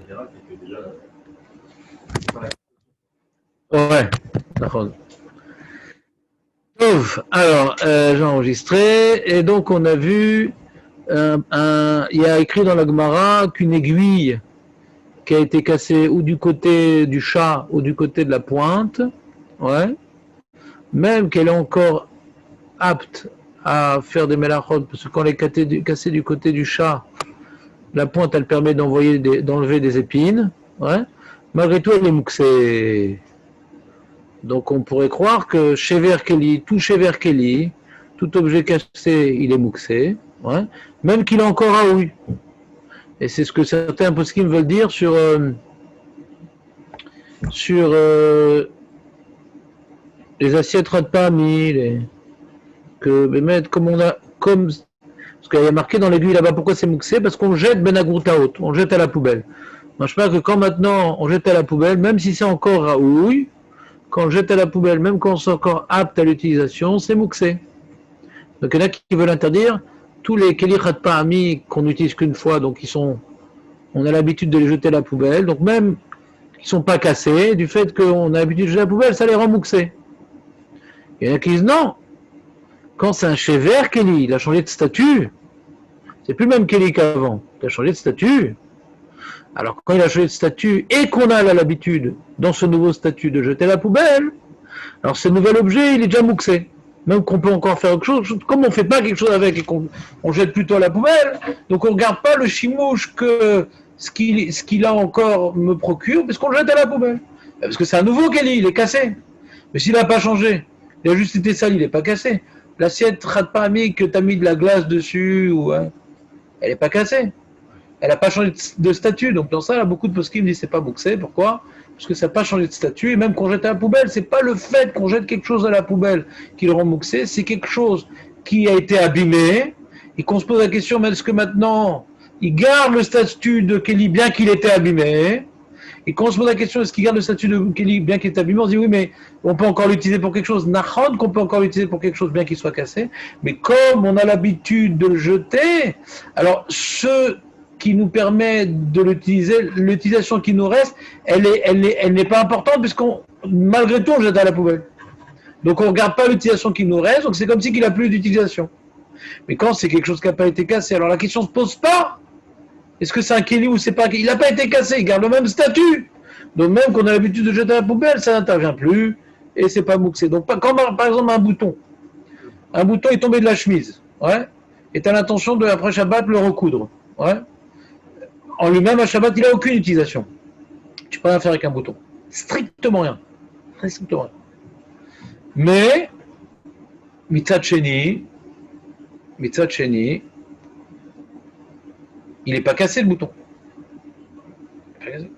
général, c'est que déjà. Ouais, d'accord. Ouf. Alors, j'ai enregistré, et donc on a vu, il y a écrit dans la Gemara qu'une aiguille qui a été cassée ou du côté du chat ou du côté de la pointe, ouais, même qu'elle est encore apte à faire des mélachot, parce que quand elle est cassée du côté du chat, la pointe elle permet d'enlever des épines, ouais, malgré tout elle est mouxée. Donc on pourrait croire que tout Shever Kelly, tout objet cassé, il est mouxé, ouais, même qu'il est encore à oui. Et c'est ce que certains poskim veulent dire sur les assiettes Radpami, que comme on a, comme parce qu'il y a marqué dans l'aiguille là-bas, pourquoi c'est mouxé? Parce qu'on jette Ben Agroutaot, on jette à la poubelle. Moi, je pense que quand maintenant on jette à la poubelle, même si c'est encore raouille, quand on jette à la poubelle, même quand c'est encore apte à l'utilisation, c'est mouxé. Donc il y en a qui veulent interdire tous les Keli Khatpa'ami qu'on n'utilise qu'une fois, donc on a l'habitude de les jeter à la poubelle, donc même qui ne sont pas cassés, du fait qu'on a l'habitude de jeter à la poubelle, ça les rend mouxés. Il y en a qui disent non, quand c'est un Shever Keli, il a changé de statut, c'est plus le même Keli qu'avant, il a changé de statut. Alors quand il a changé de statut et qu'on a l'habitude, dans ce nouveau statut, de jeter à la poubelle, alors ce nouvel objet, il est déjà mouxé. Même qu'on peut encore faire quelque chose, comme on ne fait pas quelque chose avec et qu'on jette plutôt à la poubelle, donc on ne regarde pas le chimouche que ce qu'il a encore me procure, parce qu'on le jette à la poubelle. Parce que c'est un nouveau Kelly, il est cassé. Mais s'il n'a pas changé, il a juste été sale, il n'est pas cassé. L'assiette Radpami que tu as mis de la glace dessus, elle n'est pas cassée. Elle n'a pas changé de statut. Donc dans ça, là, beaucoup de poskim disent c'est pas mouxé. Pourquoi? Parce que ça n'a pas changé de statut. Et même qu'on jette à la poubelle, c'est pas le fait qu'on jette quelque chose à la poubelle qui le rend mouxé, c'est quelque chose qui a été abîmé et qu'on se pose la question, mais est-ce que maintenant il garde le statut de Kelly bien qu'il était abîmé? Et quand on se pose la question, est-ce qu'il garde le statut de Kelly bien qu'il est abîmé, on se dit oui, mais on peut encore l'utiliser pour quelque chose. Nahon qu'on peut encore l'utiliser pour quelque chose bien qu'il soit cassé. Mais comme on a l'habitude de le jeter, alors ce qui nous permet de l'utiliser, l'utilisation qui nous reste, elle n'est pas importante puisqu'on, malgré tout, on jette à la poubelle. Donc on ne regarde pas l'utilisation qui nous reste, donc c'est comme si qu'il n'a plus d'utilisation. Mais quand c'est quelque chose qui n'a pas été cassé, alors la question ne se pose pas. Est-ce que c'est un Kelly ou c'est pas un Kelly? Il n'a pas été cassé, il garde le même statut. Donc même qu'on a l'habitude de jeter à la poubelle, ça n'intervient plus et c'est pas mouxé. Donc quand par exemple un bouton est tombé de la chemise, ouais, et tu as l'intention de après Shabbat le recoudre, ouais. En lui-même, à Shabbat, il n'a aucune utilisation. Tu peux rien faire avec un bouton. Strictement rien. Strictement rien. Mais, Mitzad Sheni, il n'est pas cassé le bouton. Il n'est pas cassé.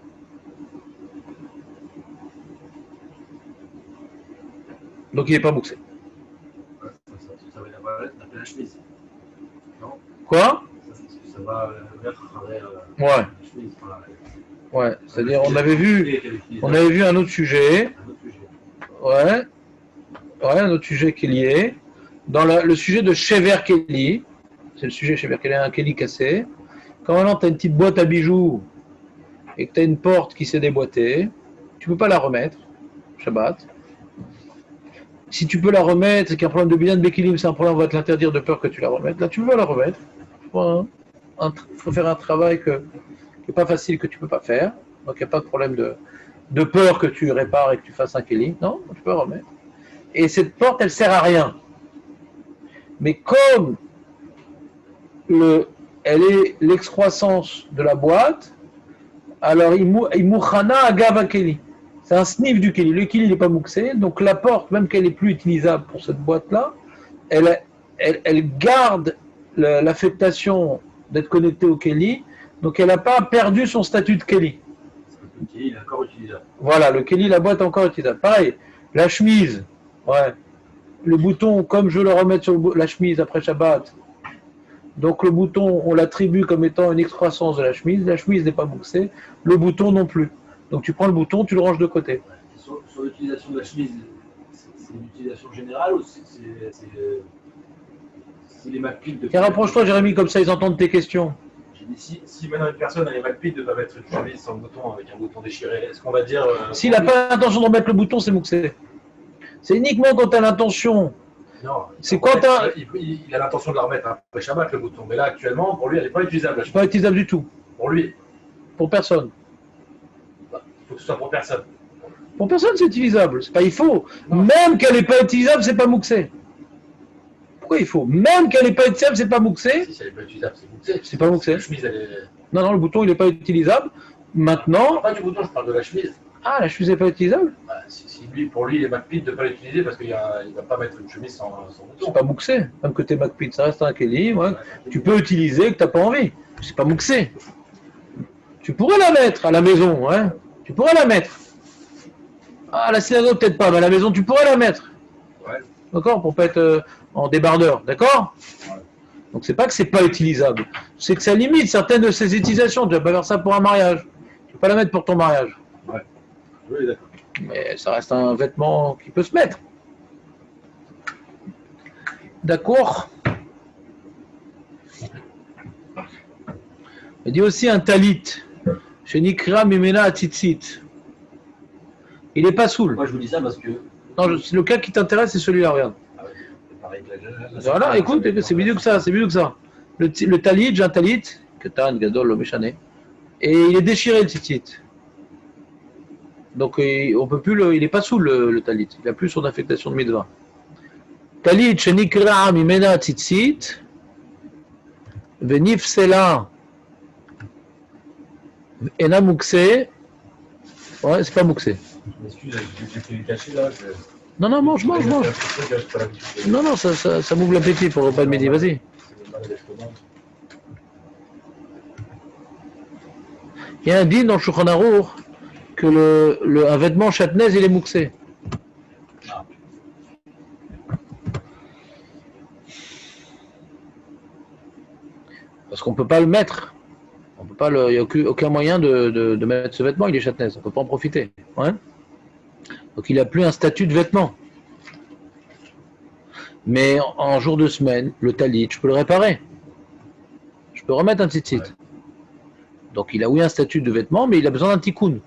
Donc il n'est pas mouxé. Ça va la chemise. Non? Quoi? Ça va mettre ouais. La chemise. Ouais, c'est-à-dire on avait vu un autre sujet. Ouais, un autre sujet qui est lié. Dans le sujet de Shever Kelly, c'est le sujet Shever Kelly, un Kelly cassé. Quand maintenant tu as une petite boîte à bijoux et que tu as une porte qui s'est déboîtée, tu ne peux pas la remettre, Shabbat. Si tu peux la remettre, c'est qu'il y a un problème de bilan de Bekilim, c'est un problème, on va te l'interdire de peur que tu la remettes. Là, tu veux la remettre. Il faut faire un travail qui n'est pas facile, que tu ne peux pas faire. Donc, il n'y a pas de problème de peur que tu répares et que tu fasses un Kelly. Non, tu peux la remettre. Et cette porte, elle ne sert à rien. Mais comme elle est l'excroissance de la boîte, alors il mouchana agava Kelly. C'est un sniff du Kelly. Le Kelly n'est pas mouxé, donc la porte, même qu'elle n'est plus utilisable pour cette boîte-là, elle garde l'affectation d'être connectée au Kelly, donc elle n'a pas perdu son statut de Kelly. Le Kelly est encore utilisable. Voilà, le Kelly, la boîte est encore utilisable. Pareil, la chemise, ouais. Le bouton, comme je le remets sur la chemise après Shabbat, donc le bouton, on l'attribue comme étant une excroissance de la chemise n'est pas mouxée, le bouton non plus. Donc tu prends le bouton, tu le ranges de côté. Sur l'utilisation de la chemise, c'est une utilisation générale ou c'est les mapiles de... Tiens, rapproche-toi Jérémy, comme ça ils entendent tes questions. J'ai dit, si maintenant une personne a les McPeed de ne pas mettre une chemise sans bouton, avec un bouton déchiré, est-ce qu'on va dire. S'il n'a pas l'intention de remettre le bouton, c'est mouxé. C'est uniquement quand tu as l'intention. Non, c'est quand il a l'intention de la remettre après Shabbat, le bouton. Mais là, actuellement, pour lui, elle n'est pas utilisable. C'est pas utilisable du tout. Pour lui. Pour personne. Il faut que ce soit pour personne. Pour personne, c'est utilisable. C'est pas il faut. Non. Même qu'elle n'est pas utilisable, c'est pas mouxé. Pourquoi il faut? Même qu'elle n'est pas utilisable, c'est pas mouxé. Si elle n'est pas utilisable, c'est mouxé. C'est pas mouxé. La chemise, elle est... Non, le bouton, il n'est pas utilisable. Maintenant. Je parle pas du bouton, je parle de la chemise. Ah, la chemise n'est pas utilisable? Si lui, pour lui, il est McPeed de ne pas l'utiliser parce qu'il ne va pas mettre une chemise sans bouton. C'est pas mouxé. Même que t'es McPeed, ça reste un Kelly. Ouais. Tu peux utiliser que tu n'as pas envie. C'est pas mouxé. Tu pourrais la mettre à la maison. Hein. Tu pourrais la mettre. Ah, la synagogue, peut-être pas, mais à la maison, tu pourrais la mettre. Ouais. D'accord? Pour pas être en débardeur. D'accord? Ouais. Donc, c'est pas que c'est pas utilisable. C'est que ça limite certaines de ses utilisations. Tu vas pas faire ça pour un mariage. Tu vas pas la mettre pour ton mariage. Ouais. Oui, d'accord. Mais ça reste un vêtement qui peut se mettre. D'accord? Il dit aussi un talit. Chez Nikra Mimena Tzitzit. Il n'est pas saoul. Moi, je vous dis ça parce que. Non, le cas qui t'intéresse, c'est celui-là, regarde. Ah ouais, c'est pareil que voilà, écoute, c'est mieux que ça, c'est mieux que ça. Le talit, j'ai un talit, que t'as un gadol, le méchané, et il est déchiré, le tzitzit. Donc, on peut plus il n'est pas sous le talit. Il n'a plus son affectation de mitzvah. Talit, shenikra mimena tzitzit, venifsela, ena mouxé. Ouais, c'est pas mouxé. Excuse, j'ai fait cacher là. Non, mange. Non, ça m'ouvre l'appétit pour le repas de midi, vas-y. Il y a un din dans Shulchan Aruch que un vêtement chatnez, il est mouxé. Parce qu'on ne peut pas le mettre. Il n'y a aucun moyen de mettre ce vêtement, il est chatnez. On ne peut pas en profiter. Ouais. Donc il n'a plus un statut de vêtement. Mais en jour de semaine, le talit, je peux le réparer. Je peux remettre un tzitzit. Ouais. Donc il a oui un statut de vêtement, mais il a besoin d'un tikkun.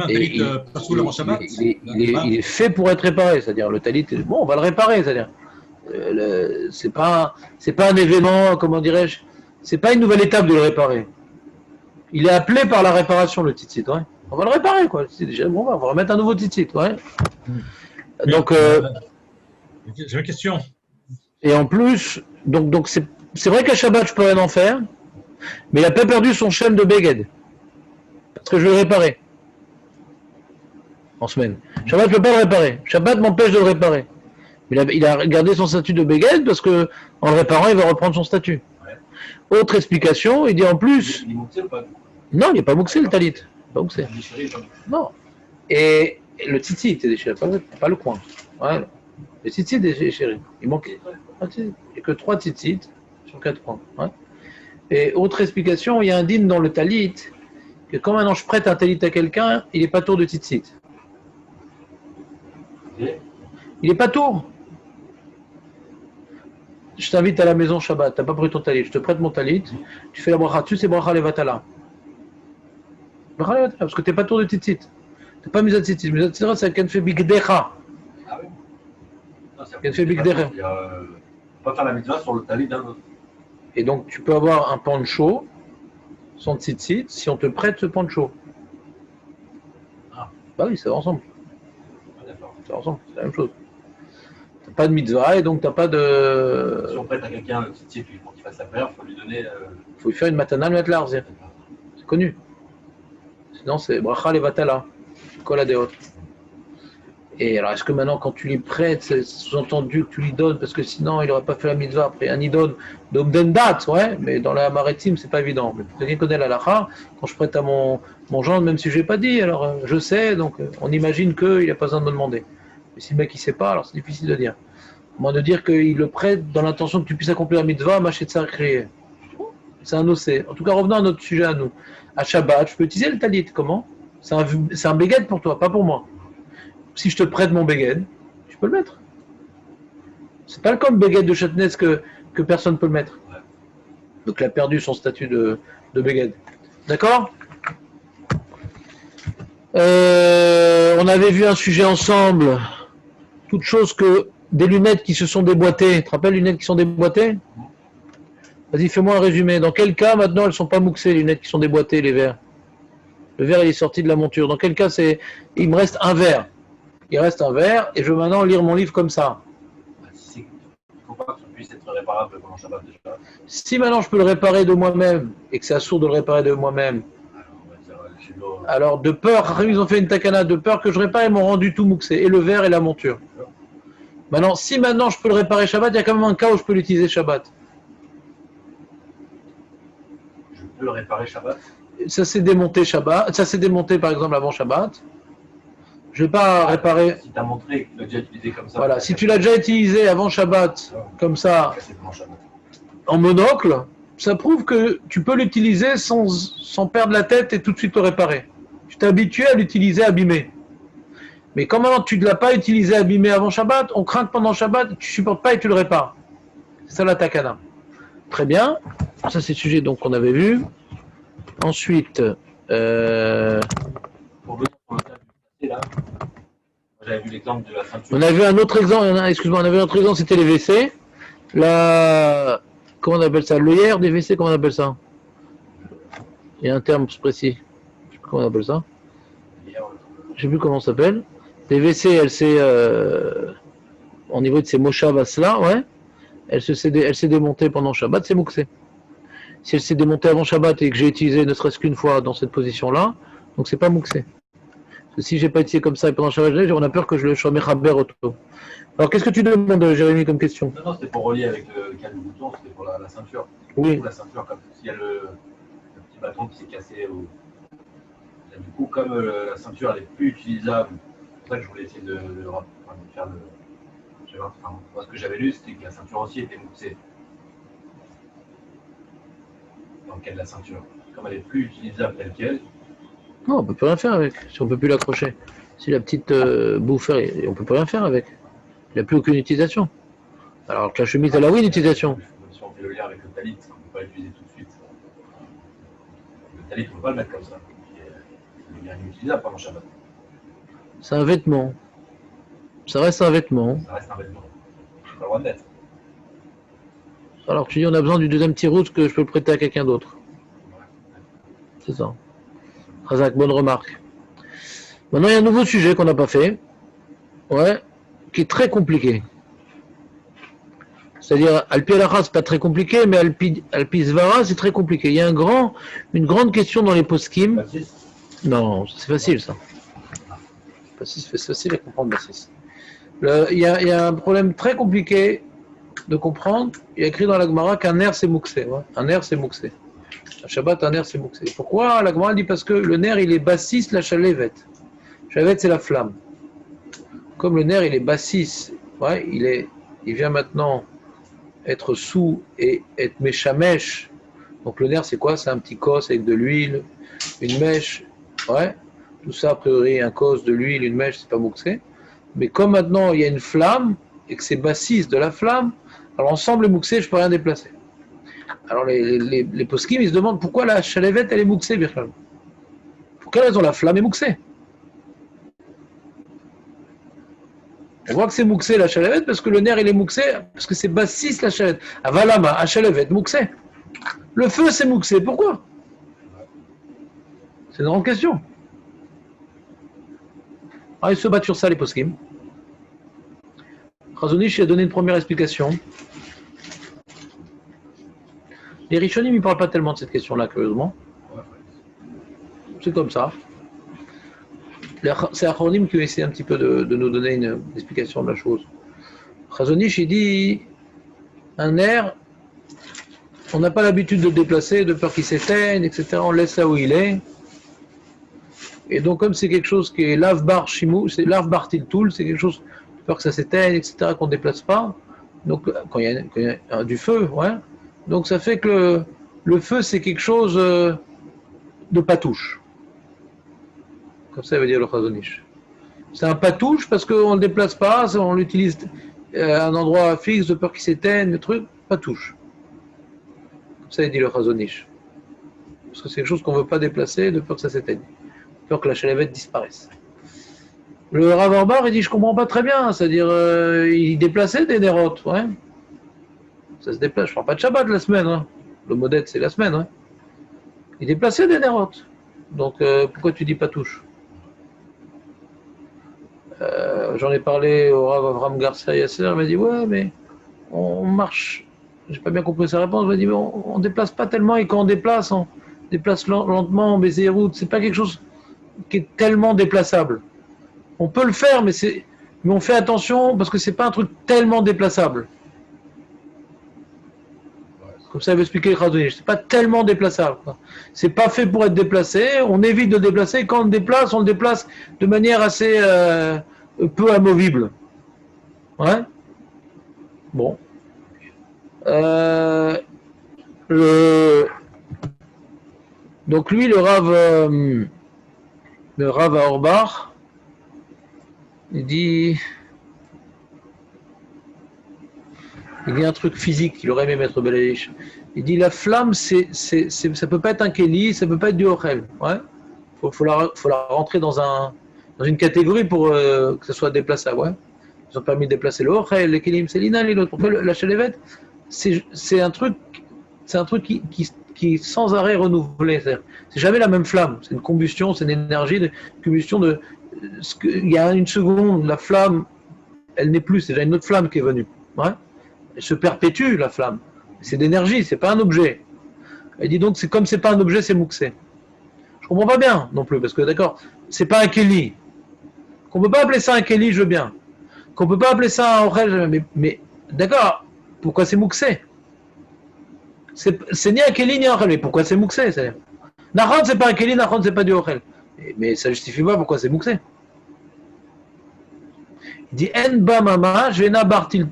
Il est fait pour être réparé, c'est-à-dire le talit, bon, on va le réparer, c'est-à-dire c'est pas un événement, comment dirais-je, c'est pas une nouvelle étape de le réparer. Il est appelé par la réparation, le tzitzit, ouais. On va le réparer, quoi. C'est déjà bon, on va remettre un nouveau tzitzit, ouais. Donc j'ai une question. Et en plus, donc c'est vrai qu'à Shabbat je peux rien en faire, mais il n'a pas perdu son shem de Beged. Parce que je vais le réparer. En semaine. Shabbat, je ne peux pas le réparer. Shabbat m'empêche de le réparer. Il a gardé son statut de Beged parce que en le réparant, il va reprendre son statut. Ouais. Autre explication, il dit en plus. Il est mouxé ou pas? Non, il n'est pas mouxé le talit. Pas mouxé. Non. Et le tzitzit est déchiré, pas le coin. Ouais. Le tzitzit est déchiré. Il manque. Il n'y a que 3 tzitzit sur 4 points. Ouais. Et autre explication, il y a un din dans le talit que quand maintenant je prête un talit à quelqu'un, il n'est pas tour de tzitzit. Il n'est pas tour. Je t'invite à la maison Shabbat, tu n'as pas pris ton talit, je te prête mon talit, tu fais la bracha dessus, c'est bracha levatala. Bracha levatala, parce que tu n'es pas tour de tzitzit. Tu n'es pas mis à tzitzit. Mis à tzitzit, c'est qu'elle fait bigdecha. Ah oui. Qu'elle fait bigdecha. Il ne faut pas faire la mitzvah sur le talit d'un autre. Et donc tu peux avoir un pancho sans tzitzit si on te prête ce pancho. Ah. Bah oui, c'est ensemble. C'est ensemble, c'est la même chose. Tu n'as pas de mitzvah et donc tu n'as pas de. Si on prête à quelqu'un le tzitzit pour qu'il fasse la prière, il faut lui donner. Il faut lui faire une matana le metlar, c'est connu. Sinon c'est bracha levatala, kol hadeot. Et alors est-ce que maintenant quand tu lui prêtes, c'est sous-entendu que tu lui donnes parce que sinon il n'aurait pas fait la mitzvah après un idon d'omdendat, ouais, mais dans la maritime c'est pas évident. Mais pour quelqu'un qui connaît la halakha, quand je prête à mon gendre, même si je l'ai pas dit, alors je sais, donc on imagine qu'il n'a pas besoin de me demander. Mais si le mec il sait pas, alors c'est difficile de dire. Au moins de dire qu'il le prête dans l'intention que tu puisses accomplir la mitzvah, machet tsar créé. C'est un océ. En tout cas, revenons à notre sujet à nous. À Shabbat, je peux utiliser le talit, comment? C'est un bégued pour toi, pas pour moi. Si je te prête mon bégued, tu peux le mettre. C'est pas comme bégued de Châtenesse que personne ne peut le mettre. Donc il a perdu son statut de bégued. D'accord? On avait vu un sujet ensemble. Toute chose que des lunettes qui se sont déboîtées. Tu te rappelles les lunettes qui sont déboîtées? Vas-y, fais-moi un résumé. Dans quel cas maintenant elles ne sont pas mouxées, les lunettes qui sont déboîtées, les verres? Le verre il est sorti de la monture. Dans quel cas il me reste un verre? Il reste un verre et je veux maintenant lire mon livre comme ça. Il ne faut pas que ça puisse être réparable pendant Shabbat déjà. Si maintenant je peux le réparer de moi-même et que c'est assourd de le réparer de moi-même, alors de peur, ils ont fait une takana, de peur que je répare, ils m'ont rendu tout mouxé, et le verre et la monture. Maintenant, si maintenant je peux le réparer Shabbat, il y a quand même un cas où je peux l'utiliser Shabbat. Je peux le réparer Shabbat? Ça s'est démonté Shabbat, ça s'est démonté par exemple avant Shabbat. Je ne vais pas réparer. Si tu as montré que tu l'as déjà utilisé comme ça. Voilà, si tu l'as déjà utilisé avant Shabbat, comme ça, Shabbat. En monocle, ça prouve que tu peux l'utiliser sans perdre la tête et tout de suite le réparer. Tu t'es habitué à l'utiliser abîmé. Mais quand maintenant tu ne l'as pas utilisé abîmé avant Shabbat, on craint que pendant Shabbat, tu ne supportes pas et tu le répares. C'est ça la takana. Très bien. Ça c'est le sujet donc qu'on avait vu. Ensuite, Pour venir sur le cas du passé, là, j'avais vu l'exemple de la ceinture. on a vu un autre exemple, excuse-moi, on avait un autre exemple, c'était les WC. Comment on appelle ça? L'œillère des WC, comment on appelle ça? Il y a un terme précis. Je sais plus comment on appelle ça. Je sais plus comment ça s'appelle. Les WC, elle s'est, au niveau de ces moshavas là, ouais, elle s'est démontée pendant Shabbat, c'est mouxé. Si elle s'est démontée avant Shabbat et que j'ai utilisé ne serait-ce qu'une fois dans cette position-là, donc c'est pas mouxé. Parce que si j'ai pas utilisé comme ça et pendant Shabbat, on a peur que je le sois mechaber auto. Alors qu'est-ce que tu demandes, Jérémy, comme question? Non, c'était pour relier avec le cas du bouton, c'était pour la ceinture. Oui. La ceinture, comme s'il y a le petit bâton qui s'est cassé. Et du coup, comme la ceinture elle est plus utilisable, c'est pour ça que je voulais essayer de faire le. Moi, ce que j'avais lu, c'était que la ceinture aussi était mouxée. Dans le cas de la ceinture. Comme elle est plus utilisable telle qu'elle. Non, on peut plus rien faire avec, si on peut plus l'accrocher. Si la petite bouffeur, on peut plus rien faire avec. Il n'a plus aucune utilisation. Alors que la chemise, elle a oui une utilisation. Si on fait le lien avec le talit, on ne peut pas l'utiliser tout de suite. Le talit, on ne peut pas le mettre comme ça. Il est inutilisable pendant Shabbat. C'est un vêtement. Ça reste un vêtement. Ça reste un vêtement. Je n'ai pas le droit de mettre. Alors tu dis on a besoin du deuxième petit rouge que je peux le prêter à quelqu'un d'autre. C'est ça. Razak, bonne remarque. Maintenant il y a un nouveau sujet qu'on n'a pas fait. Ouais. Qui est très compliqué. C'est-à-dire, Alpi Alacha, c'est pas très compliqué, mais Alpi Svara, c'est très compliqué. Il y a une grande question dans les poskim. Non, c'est facile ça. C'est facile à comprendre, Bassis. Il y a un problème très compliqué de comprendre. Il y a écrit dans la Gemara qu'un nerf c'est mouxé. Ouais. Un nerf c'est mouxé. Un Shabbat, un nerf c'est mouxé. Pourquoi? La Gemara dit parce que le nerf il est bassis la chalevet. Chalevet c'est la flamme. Comme le nerf il est bassis, ouais, il vient maintenant être sous et être méchamèche. Donc le nerf c'est quoi? C'est un petit cos avec de l'huile, une mèche, ouais. Tout ça a priori un cos, de l'huile, une mèche, c'est pas mouxé. Mais comme maintenant il y a une flamme et que c'est bassis de la flamme, alors ensemble mouxé, je peux rien déplacer. Alors les poskim ils se demandent pourquoi la chalevet elle est mouxée, Birchal. Pour quelle raison la flamme est mouxée? On voit que c'est mouxé la chalevet parce que le nerf il est mouxé, parce que c'est bassis la chalevet. Avalama, à chalevet, mouxé. Le feu c'est mouxé, pourquoi? C'est une grande question. Alors ils se battent sur ça les poskim. Chazonish a donné une première explication. Les Rishonim ne parlent pas tellement de cette question-là, curieusement. C'est comme ça. C'est Achronim qui a essayé un petit peu de nous donner une explication de la chose. Chazonish, il dit un nerf, on n'a pas l'habitude de le déplacer, de peur qu'il s'éteigne, etc. On laisse là où il est. Et donc, comme c'est quelque chose qui est lavbar shimou, c'est lavbar tiltoul, c'est quelque chose de peur que ça s'éteigne, etc., qu'on ne déplace pas. Donc, quand il y a du feu, ouais. Donc, ça fait que le feu, c'est quelque chose de patouche. Comme ça, il veut dire le Chazonish. C'est un patouche parce qu'on ne le déplace pas, on l'utilise à un endroit fixe de peur qu'il s'éteigne, le truc, patouche. Comme ça, il dit le Chazonish. Parce que c'est quelque chose qu'on ne veut pas déplacer de peur que ça s'éteigne, de peur que la chalevette disparaisse. Le Rav Orbar, il dit, je comprends pas très bien, c'est-à-dire, il déplaçait des nérotes, ouais. Ça se déplace, je parle pas de Shabbat la semaine, hein. Le modèle, c'est la semaine, hein. Il déplaçait des nérotes. Donc, pourquoi tu dis pas touche? J'en ai parlé au Rav Avram Garcia Yasser, il m'a dit, ouais, mais on marche. J'ai pas bien compris sa réponse, il m'a dit, mais on déplace pas tellement, et quand on déplace lentement, baiser route, c'est pas quelque chose qui est tellement déplaçable. On peut le faire, mais on fait attention parce que c'est pas un truc tellement déplaçable. Comme ça, il veut expliquer le Chazonish. C'est pas tellement déplaçable. C'est pas fait pour être déplacé. On évite de déplacer. Quand on le déplace de manière assez peu amovible. Ouais. Bon. Donc lui, le Rav à Orbar, il dit un truc physique qu'il aurait aimé mettre Belaïch. Il dit la flamme, ça peut pas être un Kéli, ça peut pas être du Ochel. Ouais. Faut la rentrer dans une catégorie pour que ce soit déplaçable. Ouais. Ils ont permis de déplacer le Ochel, les Kélim, c'est l'Ina, les autres. La chalevette, c'est un truc qui est sans arrêt renouvelé. C'est jamais la même flamme. C'est une combustion, c'est une énergie de combustion de. Il y a une seconde, la flamme, elle n'est plus, c'est déjà une autre flamme qui est venue. Ouais. Elle se perpétue, la flamme. C'est d'énergie, c'est pas un objet. Elle dit donc, comme c'est pas un objet, c'est mouxé. Je comprends pas bien non plus, parce que d'accord, c'est pas un Kéli. Qu'on peut pas appeler ça un Kéli, je veux bien. Qu'on peut pas appeler ça un Orel, mais d'accord, pourquoi c'est mouxé? C'est ni un Kéli ni un Orel, mais pourquoi c'est mouxé? Nachon, c'est pas un Kéli, Nachon, c'est pas du Orel. Mais ça justifie pas pourquoi c'est mouxé. Il dit En ba mama, jena bartil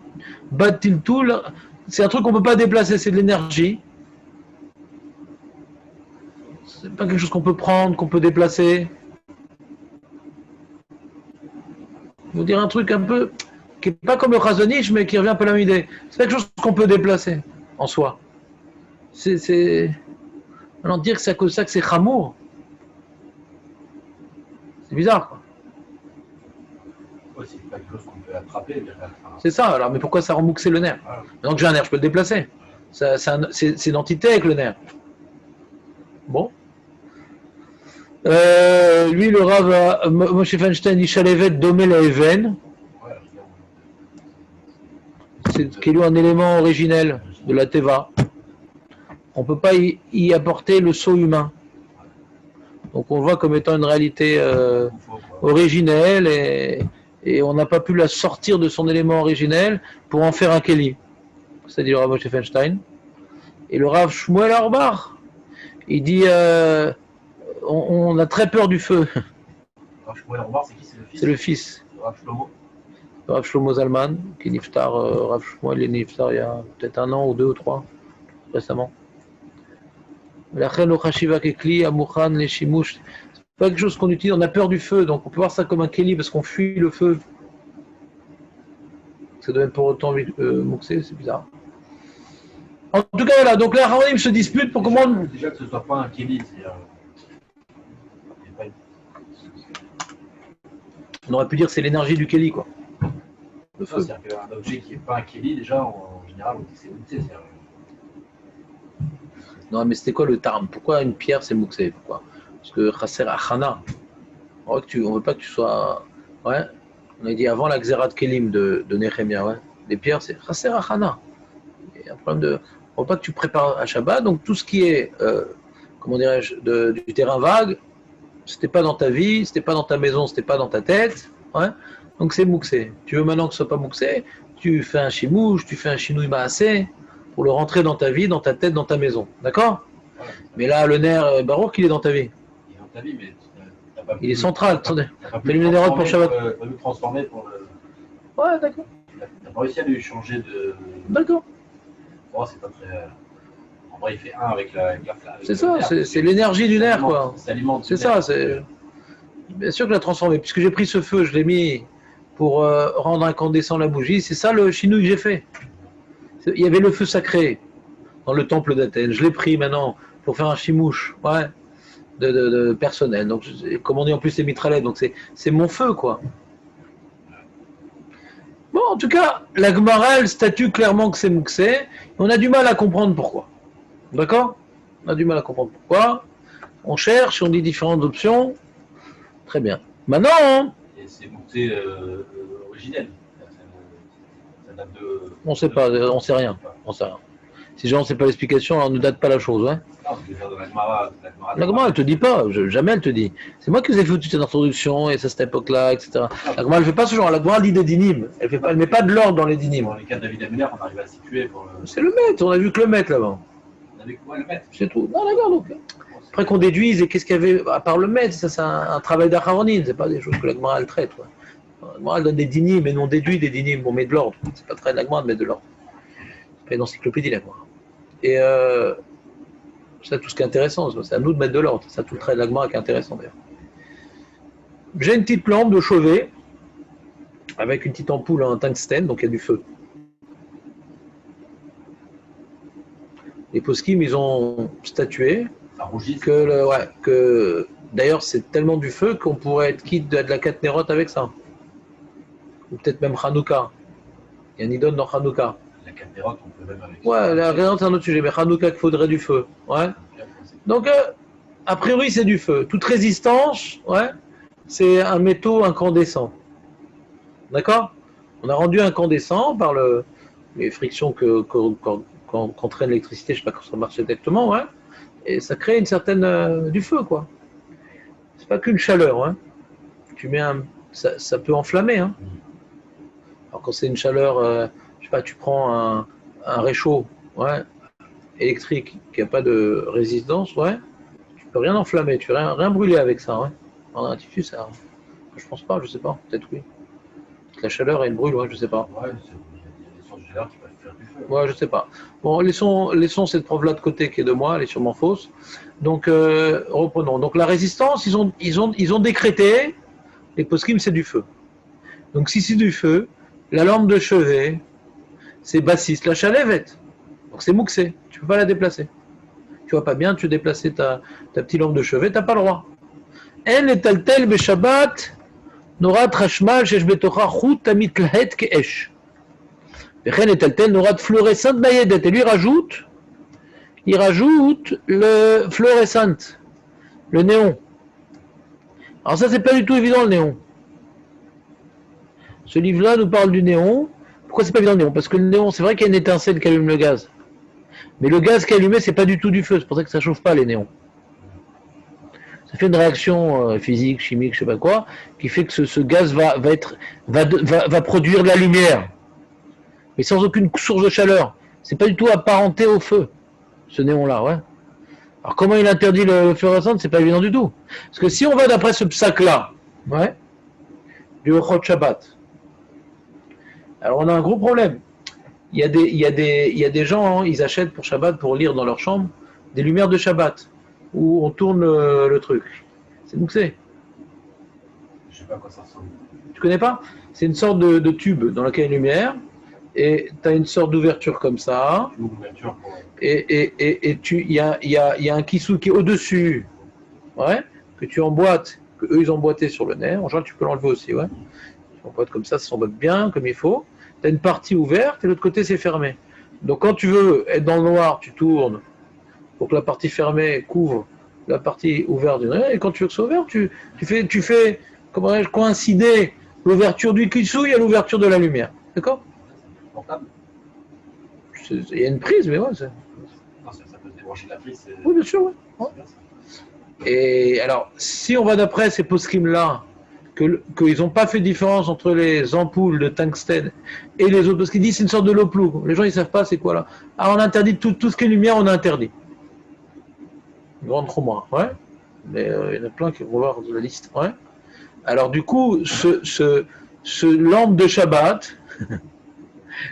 tout, c'est un truc qu'on ne peut pas déplacer, c'est de l'énergie. C'est pas quelque chose qu'on peut prendre, qu'on peut déplacer. Je veux dire un truc un peu qui n'est pas comme le Chazonish, mais qui revient un peu à la même idée. C'est pas quelque chose qu'on peut déplacer en soi. Alors dire que c'est à cause de ça que c'est Chamour, c'est bizarre, quoi. Ouais, c'est pas quelque chose qu'on peut attraper. C'est ça, alors, mais pourquoi ça remouxait le nerf? Maintenant que j'ai un nerf, je peux le déplacer. C'est une entité avec le nerf. Bon. Lui, le Rav Moshe Feinstein, il chalevet domé la Even. C'est qui est un élément originel de la Teva. On ne peut pas y apporter le sceau humain. Donc on le voit comme étant une réalité originelle et on n'a pas pu la sortir de son élément originel pour en faire un Kéli. C'est-à-dire le Rav Moshe Feinstein. Et le Rav Shmuel Orbar, il dit on a très peur du feu. Rav Shmuel Orbar, c'est qui? C'est le fils. Rav Shlomo. Rav Shlomo Zalman, qui est niftar, Rav Shmuel est niftar il y a peut-être 1 an ou 2 ou 3 récemment. C'est pas quelque chose qu'on utilise, on a peur du feu, donc on peut voir ça comme un Kéli parce qu'on fuit le feu. Ça doit être pour autant mouxé, c'est bizarre. En tout cas, voilà, donc les Haronim se disputent pour comment. Déjà que ce ne soit pas un Kéli, c'est-à-dire. On aurait pu dire que c'est l'énergie du Kéli, quoi. Le feu. C'est-à-dire qu'un objet qui n'est pas un Kéli, déjà, en général, on dit que c'est mouxé. Non, mais c'était quoi le terme? Pourquoi une pierre c'est mouxé? Pourquoi? Parce que Chasser Achana. On ne veut pas que tu sois. Ouais. On a dit avant la Xerat Kelim de Nehemia, ouais. Les pierres, c'est Chasser Achana. Il y a un problème de. On ne veut pas que tu prépares à Shabbat, donc tout ce qui est, comment dirais-je, du terrain vague, c'était pas dans ta vie, c'était pas dans ta maison, c'était pas dans ta tête, ouais. Donc c'est mouxé. Tu veux maintenant que ce soit pas mouxé, tu fais un chimouche, tu fais un chinouille maassé pour le rentrer dans ta vie, dans ta tête, dans ta maison, d'accord? Ouais. Mais là, le nerf Baroque, il est dans ta vie. Il est dans ta vie, mais t'as pas pu, il est central. Attendez. Fais le nérote pour Shabbat. Tu pas pu transformer pour le. Ouais, d'accord. T'as pas réussi à lui changer de. D'accord. Oh, c'est pas très. En vrai, il fait un avec la flamme. C'est ça, c'est l'énergie du nerf, quoi. Ça alimente. C'est ça, c'est. Bien sûr que je l'ai transformé, puisque j'ai pris ce feu, je l'ai mis pour rendre incandescent la bougie. C'est ça le chinouille que j'ai fait. Il y avait le feu sacré dans le temple d'Athènes. Je l'ai pris maintenant pour faire un chimouche, ouais, de personnel. Donc, comme on dit en plus les mitraillettes, donc c'est mon feu, quoi. Bon, en tout cas, la Gemara, elle statue clairement que c'est Mouxé. On a du mal à comprendre pourquoi. D'accord? On a du mal à comprendre pourquoi. On cherche, on dit différentes options. Très bien. Maintenant, Et c'est Mouxé originel. Ça date de. on sait pas, on sait rien. On sait rien. Si jamais on ne sait pas l'explication, alors on ne date pas la chose. Hein. Non, je vais faire de la Gemara. La Gemara, elle te dit pas, jamais elle te dit. C'est moi qui vous ai fait toute cette introduction, et c'est à cette époque-là, etc. La Gemara, elle ne fait pas ce genre. La Gemara, elle dit des dynimes. Elle ne met pas de l'ordre dans les dynimes. Dans les cas de David Amuller, on arrive à situer pour le. C'est le maître, on a vu que le maître là-bas. On avait quoi le maître? C'est tout. Non, d'accord, donc. Après qu'on déduise, et qu'est-ce qu'il y avait, à part le maître, ça c'est un travail d'Acharonine, c'est pas des choses que la Gemara elle traite. Ouais. La Gemara elle donne des dynimes, mais non déduit des dynimes, on met de l'ordre. C'est pas très de la Gemara de mettre de l'ordre. C'est pas une encyclopédie la Gemara. Et c'est tout ce qui est intéressant, c'est à nous de mettre de l'ordre. C'est tout le trait de la Gemara qui est intéressant d'ailleurs. J'ai une petite lampe de chevet, avec une petite ampoule en tungstène, donc il y a du feu. Les poskim, ils ont statué que d'ailleurs c'est tellement du feu qu'on pourrait être quitte de la Katnerot avec ça. Ou peut-être même Hanouka. Il y a un idole dans Hanouka. La Katnerot, on peut même avec. Ouais, la Katnerot c'est un autre sujet, mais Hanouka qu'il faudrait du feu. Ouais. Donc, a priori c'est du feu. Toute résistance, ouais, c'est un métaux incandescent. D'accord? On a rendu incandescent par les frictions qu'entraîne l'électricité, je ne sais pas comment ça marche exactement, ouais. Et ça crée une certaine du feu, quoi. C'est pas qu'une chaleur, hein. Tu mets ça peut enflammer, hein. Alors quand c'est une chaleur, je sais pas, tu prends un réchaud, ouais, électrique qui n'a pas de résistance, ouais, tu peux rien enflammer, tu peux rien brûler avec ça, ouais. En altitude, ça, je pense pas, je sais pas, peut-être oui. La chaleur, elle brûle, ouais, je sais pas. Ouais, il y a des sources de chaleur qui peuvent faire du feu. Ouais, je sais pas. Bon, laissons cette preuve-là de côté qui est de moi, elle est sûrement fausse. Donc, reprenons. Donc, la résistance, ils ont décrété, les poskim, c'est du feu. Donc, si c'est du feu, la lampe de chevet, c'est bassiste, la chalevet. Donc, c'est mouxé, tu peux pas la déplacer. Tu vois pas bien, tu veux déplacer ta petite lampe de chevet, t'as pas le droit. En etaltel beshabbat, norat rashmal, shesh betocha chut amitlahet keesh. Vechen etaltel norat fluorescente mayedet. Et lui il rajoute le fluorescente, le néon. Alors ça, c'est pas du tout évident le néon. Ce livre-là nous parle du néon. Pourquoi c'est pas évident le néon? Parce que le néon, c'est vrai qu'il y a une étincelle qui allume le gaz. Mais le gaz qui est allumé, c'est pas du tout du feu. C'est pour ça que ça chauffe pas les néons. Ça fait une réaction physique, chimique, je sais pas quoi, qui fait que ce gaz va produire de la lumière. Mais sans aucune source de chaleur. C'est pas du tout apparenté au feu, ce néon-là, ouais. Alors comment il interdit le fluorescent? C'est pas évident du tout. Parce que si on va d'après ce psaque-là, ouais, du Ochot Shabbat, alors on a un gros problème. Il y a des gens, hein, ils achètent pour Shabbat, pour lire dans leur chambre, des lumières de Shabbat, où on tourne le truc. C'est mouxé. Je sais pas à quoi ça ressemble. Tu connais pas? C'est une sorte de tube dans lequel il y a une lumière, et tu as une sorte d'ouverture comme ça, Une ouverture pour. et il y a un kissou qui est au-dessus, ouais, que tu emboîtes, que eux ils ont emboîté sur le nerf. En général, tu peux l'enlever aussi, ouais. Tu emboîtes comme ça s'emboîte bien, comme il faut. Tu as une partie ouverte et l'autre côté c'est fermé. Donc quand tu veux être dans le noir, tu tournes pour que la partie fermée couvre la partie ouverte du nerf. Et quand tu veux que ce soit ouvert, tu fais comment coïncider l'ouverture du kissouille à l'ouverture de la lumière. D'accord? Portable? Il y a une prise, mais ouais. Non, ça peut se débrancher de la prise. Oui, bien sûr, ouais. C'est bien ça. Et alors, si on va d'après ces poskim-là, qu'ils n'ont pas fait de différence entre les ampoules de tungstène et les autres, parce qu'ils disent c'est une sorte de loplou. Les gens, ils ne savent pas c'est quoi là. Alors, on interdit tout ce qui est lumière, on a interdit. Grande trop moins, ouais. Mais il y en a plein qui vont voir la liste, ouais. Alors, du coup, ce lampe de Shabbat,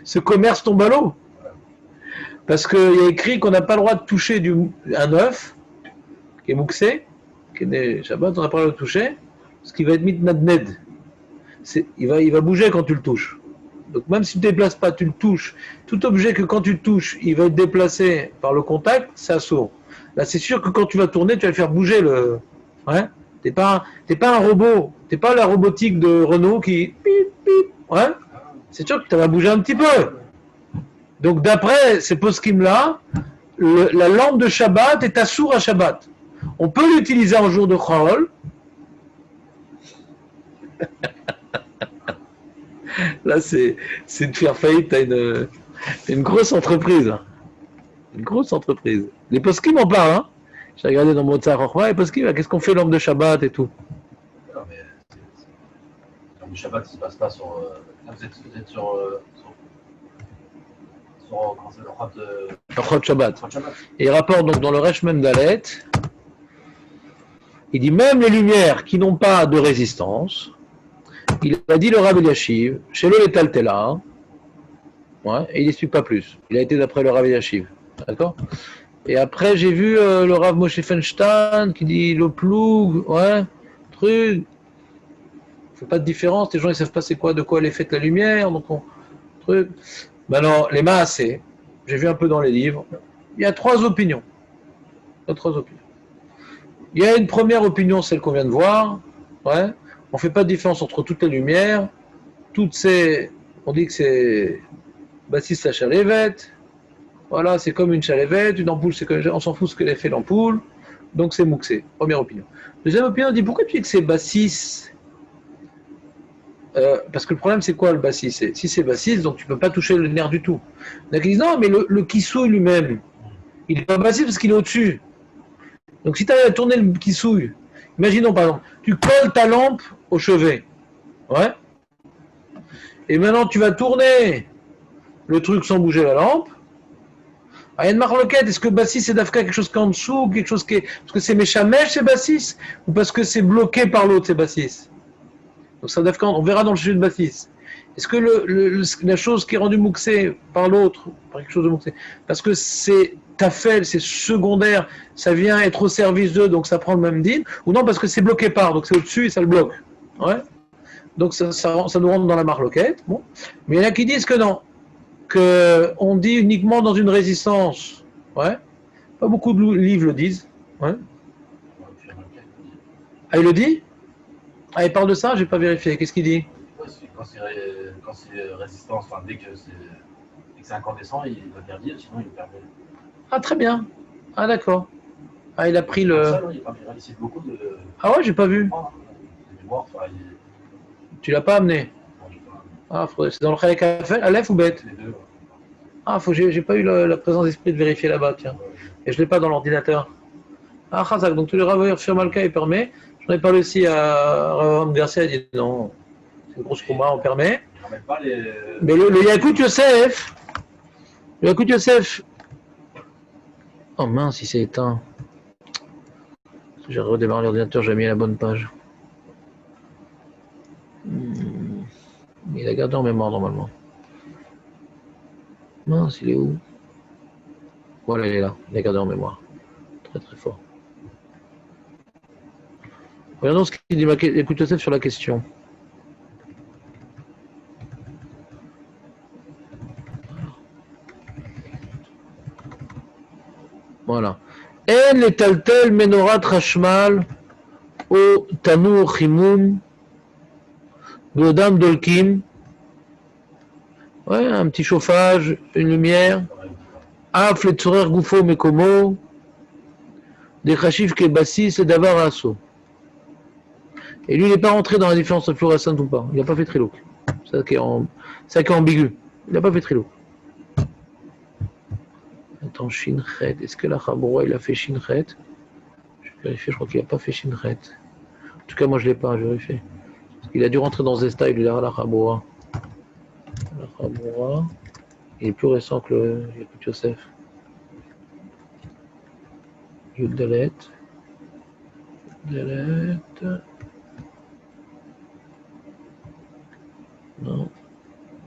ce commerce tombe à l'eau. Parce qu'il y a écrit qu'on n'a pas le droit de toucher un œuf, qui est mouxé, qui est né Shabbat, on n'a pas le droit de toucher. ce qui va être mitnadned. Il va bouger quand tu le touches. Donc même si tu ne te déplaces pas, tu le touches. Tout objet que quand tu le touches, il va être déplacé par le contact, c'est assourd. Là, c'est sûr que quand tu vas tourner, tu vas le faire bouger le. Ouais. T'es pas un robot. T'es pas la robotique de Renault qui. Pip, pip. Ouais. C'est sûr que tu vas bouger un petit peu. Donc d'après ces poskim-là, la lampe de Shabbat est assour à Shabbat. On peut l'utiliser en jour de Chol. Là, c'est de faire faillite à une grosse entreprise. Une grosse entreprise. Les poskim en parlent, hein. J'ai regardé dans Mozart Rochma, les poskim, qu'est-ce qu'on fait l'homme de Shabbat et tout. Non, mais le Shabbat, il ne se passe pas sur. Vous êtes sur. Comment c'est le Chod Shabbat. Shabbat. Et il rapporte donc dans le Resh Mem Dalet, il dit même les lumières qui n'ont pas de résistance, il a dit le Rav Eliashiv, chez le Taltela, ouais, et il n'explique pas plus. Il a été d'après le Rav Eliashiv. D'accord. Et après, j'ai vu le Rav Moshe Feinstein qui dit le ploug, ouais, truc. Il ne fait pas de différence, les gens ils ne savent pas c'est quoi, de quoi elle est faite la lumière, donc truc. Maintenant, les maasés, j'ai vu un peu dans les livres, il y a trois opinions. Il y a une première opinion, celle qu'on vient de voir, ouais. On ne fait pas de différence entre toutes les lumières, on dit que c'est Bassis la chalévette, voilà, c'est comme une chalévette, une ampoule, on s'en fout ce qu'elle a fait l'ampoule, donc c'est mouxé, première opinion. Deuxième opinion, on dit pourquoi tu dis que c'est Bassis? Parce que le problème c'est quoi le Bassis? Si c'est Bassis, donc tu ne peux pas toucher le nerf du tout. Donc ils disent non, mais le kissouille lui-même, il n'est pas Bassis parce qu'il est au-dessus. Donc si tu arrives à tourner le kissouille, imaginons par exemple, tu colles ta lampe au chevet, ouais, et maintenant tu vas tourner le truc sans bouger la lampe. Ah, il y a une marloquette, est-ce que Bassis c'est d'Afka quelque chose qui est en dessous, quelque chose qui est. Parce que c'est Méchamèche, c'est Bassis, ou parce que c'est bloqué par l'autre, c'est Bassis? Donc ça d'Afka, on verra dans le sujet de Bassis. Est-ce que la chose qui est rendue mouxée par l'autre, par quelque chose de mouxé, parce que c'est tafel, c'est secondaire, ça vient être au service d'eux, donc ça prend le même din, ou non parce que c'est bloqué par, donc c'est au-dessus et ça le bloque. Ouais. Donc ça nous rentre dans la marloquette. Bon. Mais il y en a qui disent que non, qu'on dit uniquement dans une résistance. Ouais. Pas beaucoup de livres le disent. Ouais. Ah, il le dit? Ah, il parle de ça? J'ai pas vérifié. Qu'est-ce qu'il dit? Quand c'est résistance, enfin, dès que c'est incandescent, il va bien dire, sinon il permet. Ah, très bien. Ah, d'accord. Ah, il a pris le. Ça, non, il cite beaucoup de. Ah ouais, j'ai pas vu. Mémoire, enfin, Tu l'as pas amené? Ah, c'est dans le Khalek Aleph ou bête? les deux. Ah, j'ai pas eu la présence d'esprit de vérifier là-bas, tiens. Et je l'ai pas dans l'ordinateur. Ah, Khazak, donc tous les raveurs sur Malka, il permet. J'en ai parlé aussi à Ravam Garcia, il dit non, c'est une grosse combat, on permet. Pas les... Mais le Yakout Yosef, oh mince, il s'est éteint. J'ai redémarré l'ordinateur, j'ai mis la bonne page. Il a gardé en mémoire normalement. Mince, il est où? Voilà, il est là, il a gardé en mémoire. Très très fort. Regardons ce qu'il dit Yakout Yosef sur la question. Voilà. En le taltel menorat rashmal au tanour chimoum godam dolkim. Ouais, un petit chauffage, une lumière. Af le tzorer goufo mekomo. Des khashif ke bassis et davar asso. Et lui, il n'est pas rentré dans la différence entre fluorescente ou pas. Il n'a pas fait trilouk. C'est ça qui est ambigu. Il n'a pas fait trilouk. Attends, Shinchet. Est-ce que la Chaboura, il a fait Shinchet? Je vais vérifier, je crois qu'il n'a pas fait Shinchet. En tout cas, moi, je ne l'ai pas, je vérifie. Parce qu'il a dû rentrer dans Zesta, il lui a la Chaboura. La Chaboura, il est plus récent que le Yakout Yosef. Yud Dalet. Non.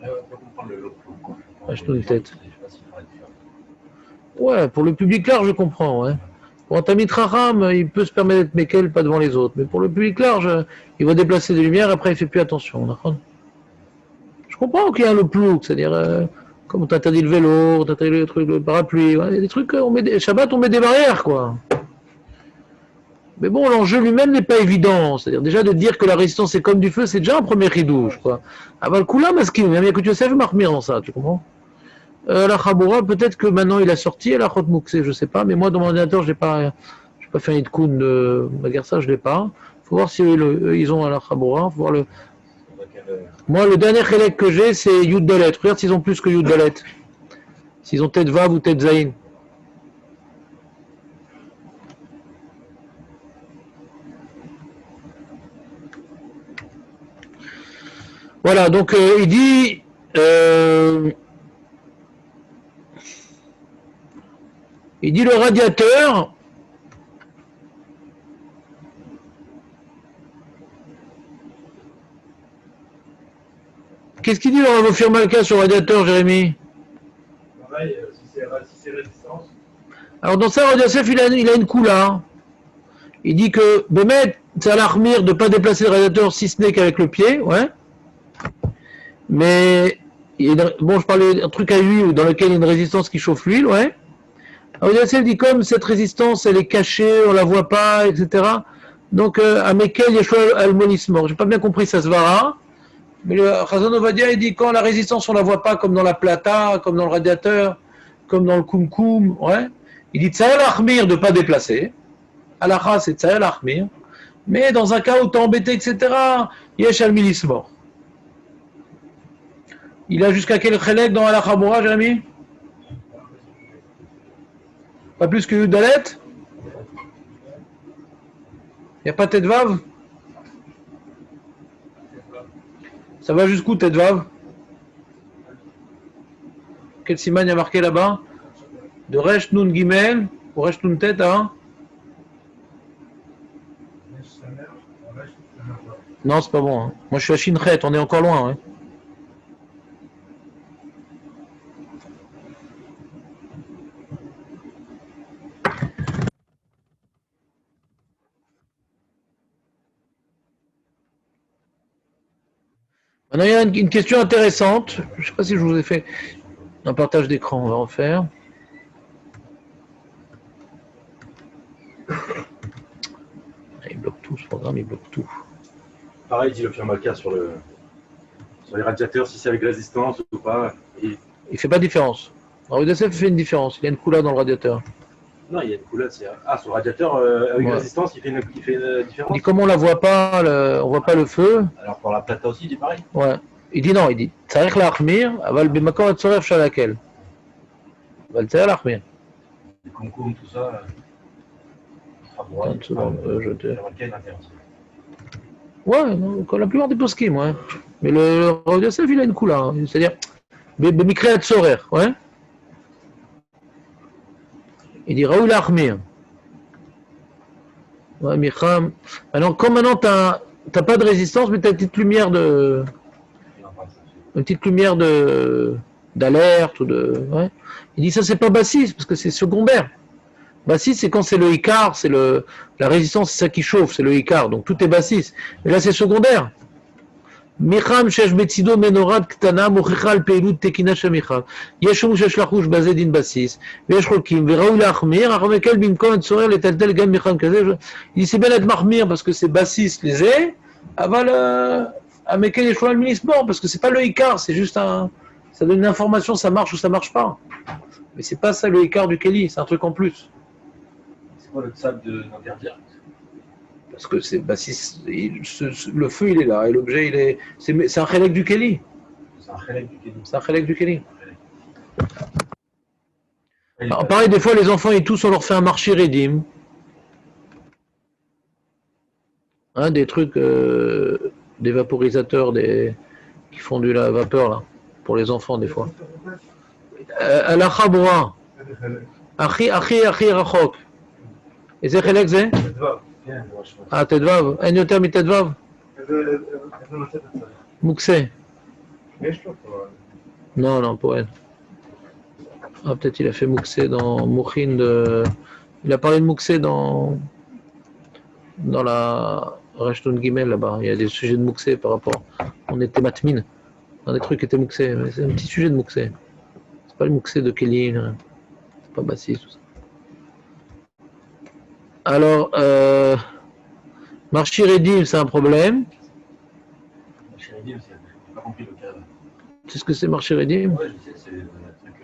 Ah, je tourne une tête. Ouais, pour le public large, je comprends. Ouais. Pour un Tamid Chacham, il peut se permettre d'être Mekel, pas devant les autres. Mais pour le public large, il va déplacer des lumières, après il fait plus attention. D'accord. Je comprends qu'il y a le plouk, c'est-à-dire, comme on t'interdit le vélo, on t'interdit le truc, le parapluie, ouais, il y a des trucs, Shabbat, on met des barrières, quoi. Mais bon, l'enjeu lui-même n'est pas évident. C'est-à-dire, déjà, de dire que la résistance est comme du feu, c'est déjà un premier ridouche, quoi. Avant le coup là, masqué, mais écoute, Yosef, je m'armire dans ça, tu comprends? La Chaboura, peut-être que maintenant il a sorti, la Chot Mouksé, je sais pas, mais moi, dans mon ordinateur, j'ai pas fait un Idkoun de Magarsa, je l'ai pas. Faut voir si ils ont à la Chaboura, faut voir le. Moi, le dernier chélek que j'ai, c'est Yud Dalet. Regarde s'ils ont plus que Yud Dalet. S'ils ont Tet Vav ou Tet Zayin. Voilà, donc il dit. Il dit le radiateur. Qu'est-ce qu'il dit le Rav Ophir Malka sur le radiateur, Jérémy? Pareil, si c'est résistance. Alors dans ça, Rav Yosef, il a une coula. Il dit que Bémet, c'est à l'armire de ne pas déplacer le radiateur si ce n'est qu'avec le pied, ouais. Mais, bon, je parlais d'un truc à huile dans lequel il y a une résistance qui chauffe l'huile, ouais. Rav Yosef dit comme cette résistance, elle est cachée, on la voit pas, etc. Donc, à Mekel, Yeshua al-Monismor. J'ai pas bien compris ça se verra. Mais le Chazon Ovadia, il dit quand la résistance, on la voit pas comme dans la plata, comme dans le radiateur, comme dans le kumkum, ouais. Il dit Tsaïl Achmir de ne pas déplacer. Alacha, c'est Tsaïl Achmir. Mais dans un cas où tu es embêté, etc., Yesh al-Milismor. Il a jusqu'à quel chélek dans Alacha Moura, Jérémy? Pas plus que Yudalet? Il n'y a pas Tet Vav? Ça va jusqu'où Tet Vav? Quel siman y a marqué là-bas? De Resh Nun Gimel ou Resh Nun Tet, hein? Non, c'est pas bon. Hein. Moi, je suis à Shinchet, on est encore loin. Hein. Maintenant, il y a une question intéressante. Je ne sais pas si je vous ai fait un partage d'écran. On va en faire. Il bloque tout, ce programme, il bloque tout. Pareil, dit le Pierre Malka sur les radiateurs, si c'est avec résistance ou pas. Il ne fait pas de différence. Alors, UDSF fait une différence. Il y a une couleur dans le radiateur. Non, il y a une couleur. Sur le radiateur, avec résistance, il fait une différence. Il dit comment on la voit pas, on voit pas le feu. Alors pour la plata aussi, il dit pareil. Ouais. Il dit non, il dit Tsarech l'achmir, aval bimakor et tsoref shalakel. Aval tsarech l'achmir. Les kumkum, tout ça. Ouais, non, comme la plupart des poskim, ouais. Mais le Rav Yosef, il a une couleur. Hein. C'est-à-dire, b'mikre tzorer, ouais. Il dit Raoul Achmir. Ouais, Micham. Alors, comme maintenant, t'as pas de résistance, mais t'as une petite lumière d'alerte ou de. Ouais. Il dit ça, c'est pas bassiste, parce que c'est secondaire. Bassiste, c'est quand c'est le Icar, c'est la résistance, c'est ça qui chauffe, c'est le Icar, donc tout est bassiste. Mais là, c'est secondaire. Micham shesh betzido menorad ktana mochicha al peilut tekina shemicham. Yesh mu shesh lachush bazeh din basis. Veyesh chokim veraou lachmir. Achamekel bimkom tzorer letaltel gam micham kazeh. Il dit c'est bien d'être mahmir parce que c'est bassiste les airs. Aval amekel yesh al minismor parce que c'est pas le Icar, c'est juste ça donne une information, ça marche ou ça marche pas. Mais c'est pas ça le Icar du Keli, c'est un truc en plus. C'est quoi le tzad d'interdire? Parce que le feu il est là et l'objet il est. C'est un chélek du Keli. C'est un chélek du Keli. C'est un chélek du Keli. Alors, pareil, des fois les enfants et tous on leur fait un marché rédim. Hein, des trucs, des vaporisateurs qui font de la vapeur là, pour les enfants des fois. À la Chaboura. Achi rachok. Et c'est chélek c'est? Ah, Tedvav. En yoter mi Tedvav? Mouksé. Non, pour elle. Ah, peut-être il a fait Mouksé dans Mouchin Il a parlé de Mouxé dans la Reshton Gimel là-bas. Il y a des sujets de Mouxé par rapport. On était Matmin. Dans des trucs qui étaient Mouxé. Mais c'est un petit sujet de Mouxé. C'est pas le Mouxé de Kelly. C'est pas Bassis, tout ça. Alors, Marchir Edim, c'est un problème. Marchir Edim, j'ai pas compris le cas. Tu sais ce que c'est Marchir Edim? Ouais, je sais, c'est un truc.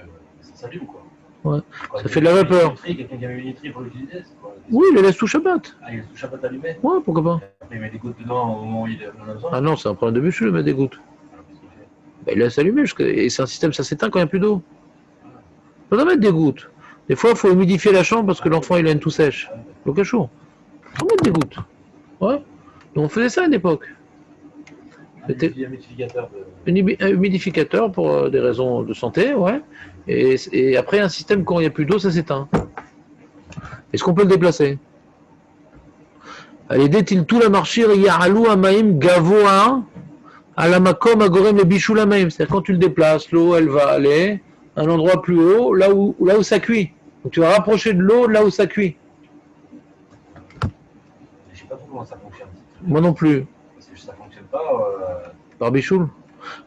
Ça s'allume quoi. Ouais. Quand Ça fait de la vapeur. Quelqu'un qui a mis une literie pour l'utiliser, c'est quoi? Oui, il les laisse tout Shabbat. Ah, il est sous Shabbat allumé? Ouais, pourquoi pas? Après, il met des gouttes dedans au moment où il en a besoin? Ah non, c'est un problème de bûche, le mettre des gouttes. Alors, qu'est-ce qu'il fait? Ben, il laisse allumer, et c'est un système, ça s'éteint quand il n'y a plus d'eau. Il faut en mettre des gouttes. Des fois, il faut humidifier la chambre parce que l'enfant il a une tout sèche. Le cachot. Il faut mettre des gouttes. Ouais. Donc on faisait ça à une époque. Un humidificateur de. Un humidificateur pour des raisons de santé, ouais. Et après, un système, quand il n'y a plus d'eau, ça s'éteint. Est-ce qu'on peut le déplacer? Allez, dit-il tout la marchir, ya'alou amaim gavoa alamakom agorem le bichou la maim. C'est-à-dire quand tu le déplaces, l'eau, elle va aller à un endroit plus haut, là où ça cuit. Donc tu vas rapprocher de l'eau là où ça cuit. Je sais pas trop comment ça fonctionne. Moi non plus. Parce que ça fonctionne pas. Par bichoul.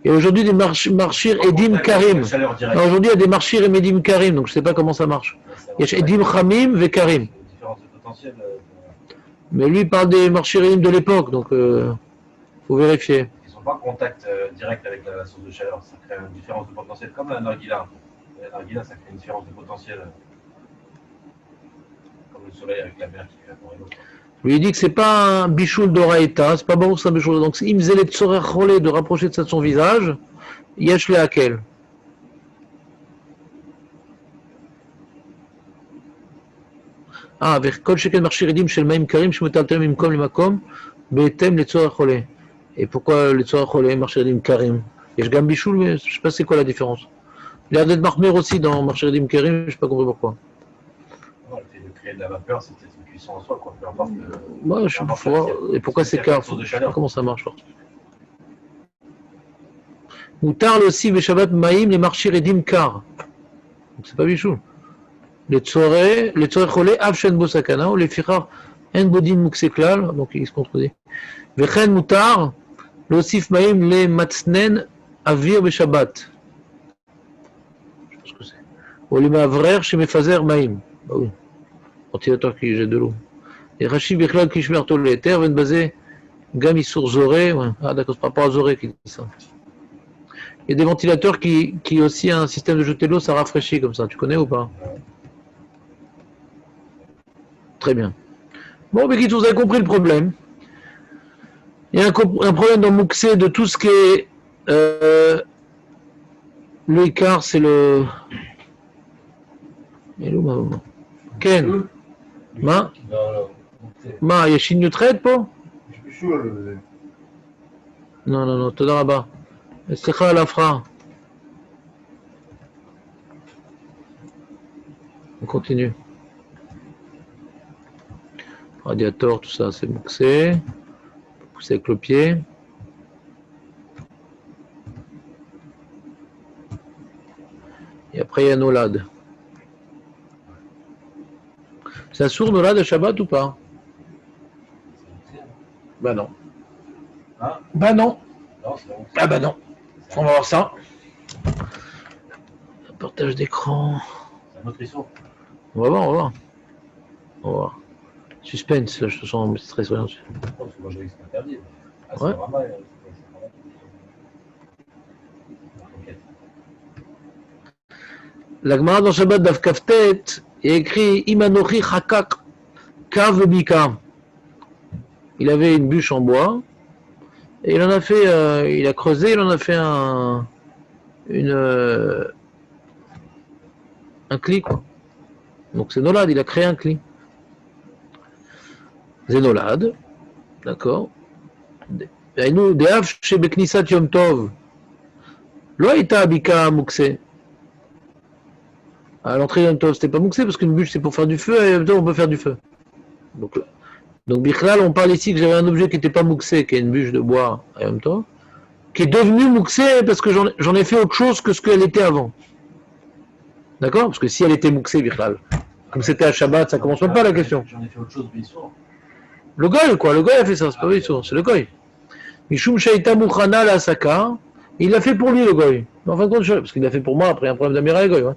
Il y a aujourd'hui des marchir Edim Karim. Aujourd'hui, il y a des marchir et Edim Karim, donc je ne sais pas comment ça marche. Il y a Edim Khamim et Karim. Différence de potentiel. Mais lui, il parle des marchir Edim de l'époque, donc faut vérifier. Ils ne sont pas en contact direct avec la source de chaleur. Ça crée une différence de potentiel comme la narguila. La narguila, ça crée une différence de potentiel. Comme le soleil avec la mer qui fait l'eau. Lui, il dit que c'est pas un bichoul d'oraïta, c'est pas bon, c'est un bichoul. Donc, il me faisait les tsorech de rapprocher de ça de son visage. Yesh le hakel. Ah, avec kol sheken marchir edim shel maim karim shmutaltem mimkom lemakom betem le tsorech. Et pourquoi le tsorech marchir edim karim? Yesh gam bichoul, mais je sais pas c'est quoi la différence. Il a l'air d'être marmer aussi dans marchir edim karim, je sais pas compris pourquoi. Non, le fait de créer de la vapeur, c'est peut-être une cuisson en soi, quoi. Peu importe. Moi, je sais pas. Et pourquoi c'est car? Je sais pas comment ça marche. Moutar aussi, Shabbat Maïm, les marchir edim kar. Donc c'est pas bichou. Les tzoreh cholé, avshen bosakana, ou les fichar en bodin mukseklal, donc il se contredit. Vechen moutar, l'osif maïm, les matznen, avir Shabbat. Je sais pas ce que c'est. Ou les mavrer, chez mes fazer maïm. Bah oui. Ventilateur qui jette de l'eau. Et Rachid Bichlal qui shmer tol les terres, ven basé, gam isur zoré. Ah d'accord, c'est par rapport à zoré qui dit ça. Il y a des ventilateurs qui aussi un système de jeter de l'eau, ça rafraîchit comme ça. Tu connais ou pas? Très bien. Bon, mais vous avez compris le problème. Il y a un problème dans Mouxé de tout ce qui est le écart, c'est le. Ken. Ma? Ma, il y a Chine Trade, pas? Non, תודה רבה. סליחה על ההפרעה. On continue. Radiator, tout ça, c'est mouxé. Pousser avec le pied. Et après, il y a Nolad. Ça sourd Nolad de Shabbat ou pas? Bah non. Hein? Bah non. Non, c'est bon. Ah bah non. On va voir ça. Partage d'écran. C'est un autre ISO. On va voir. Suspense, là, je te sens très souriant. Parce que moi, je dis que c'est interdit. Ah, c'est Ouais. vraiment. La Gemara dans Shabbat Daf Kaftet, il y a écrit Imanochi Hakak Kav Bika. Il avait une bûche en bois et il en a fait, il a creusé, il en a fait un cli quoi. Donc c'est Nolad, il a créé un cli. C'est Nolad, d'accord. Nous, des Hav chez Beknisat Yom Tov. Lo Aïta Bika Mouxé. À l'entrée Yom Tov, c'était pas Mouxé parce qu'une bûche c'est pour faire du feu et Yom Tov on peut faire du feu. Donc Bichlal, on parle ici que j'avais un objet qui n'était pas Mouxé, qui est une bûche de bois à Yom Tov, qui est devenu Mouxé parce que j'en ai fait autre chose que ce qu'elle était avant. D'accord? Parce que si elle était Mouxé, Bichlal, Comme c'était à Shabbat, ça commence même pas la question. J'en ai fait autre chose, bien sûr. Le goy, quoi, le goy a fait ça, c'est pas Beissour, c'est le goy. Mishum Shaita Mouchana la Saka, il l'a fait pour lui, le goy. Mais en fin de compte, parce qu'il l'a fait pour moi, après un problème d'Amira, le goy. Ouais.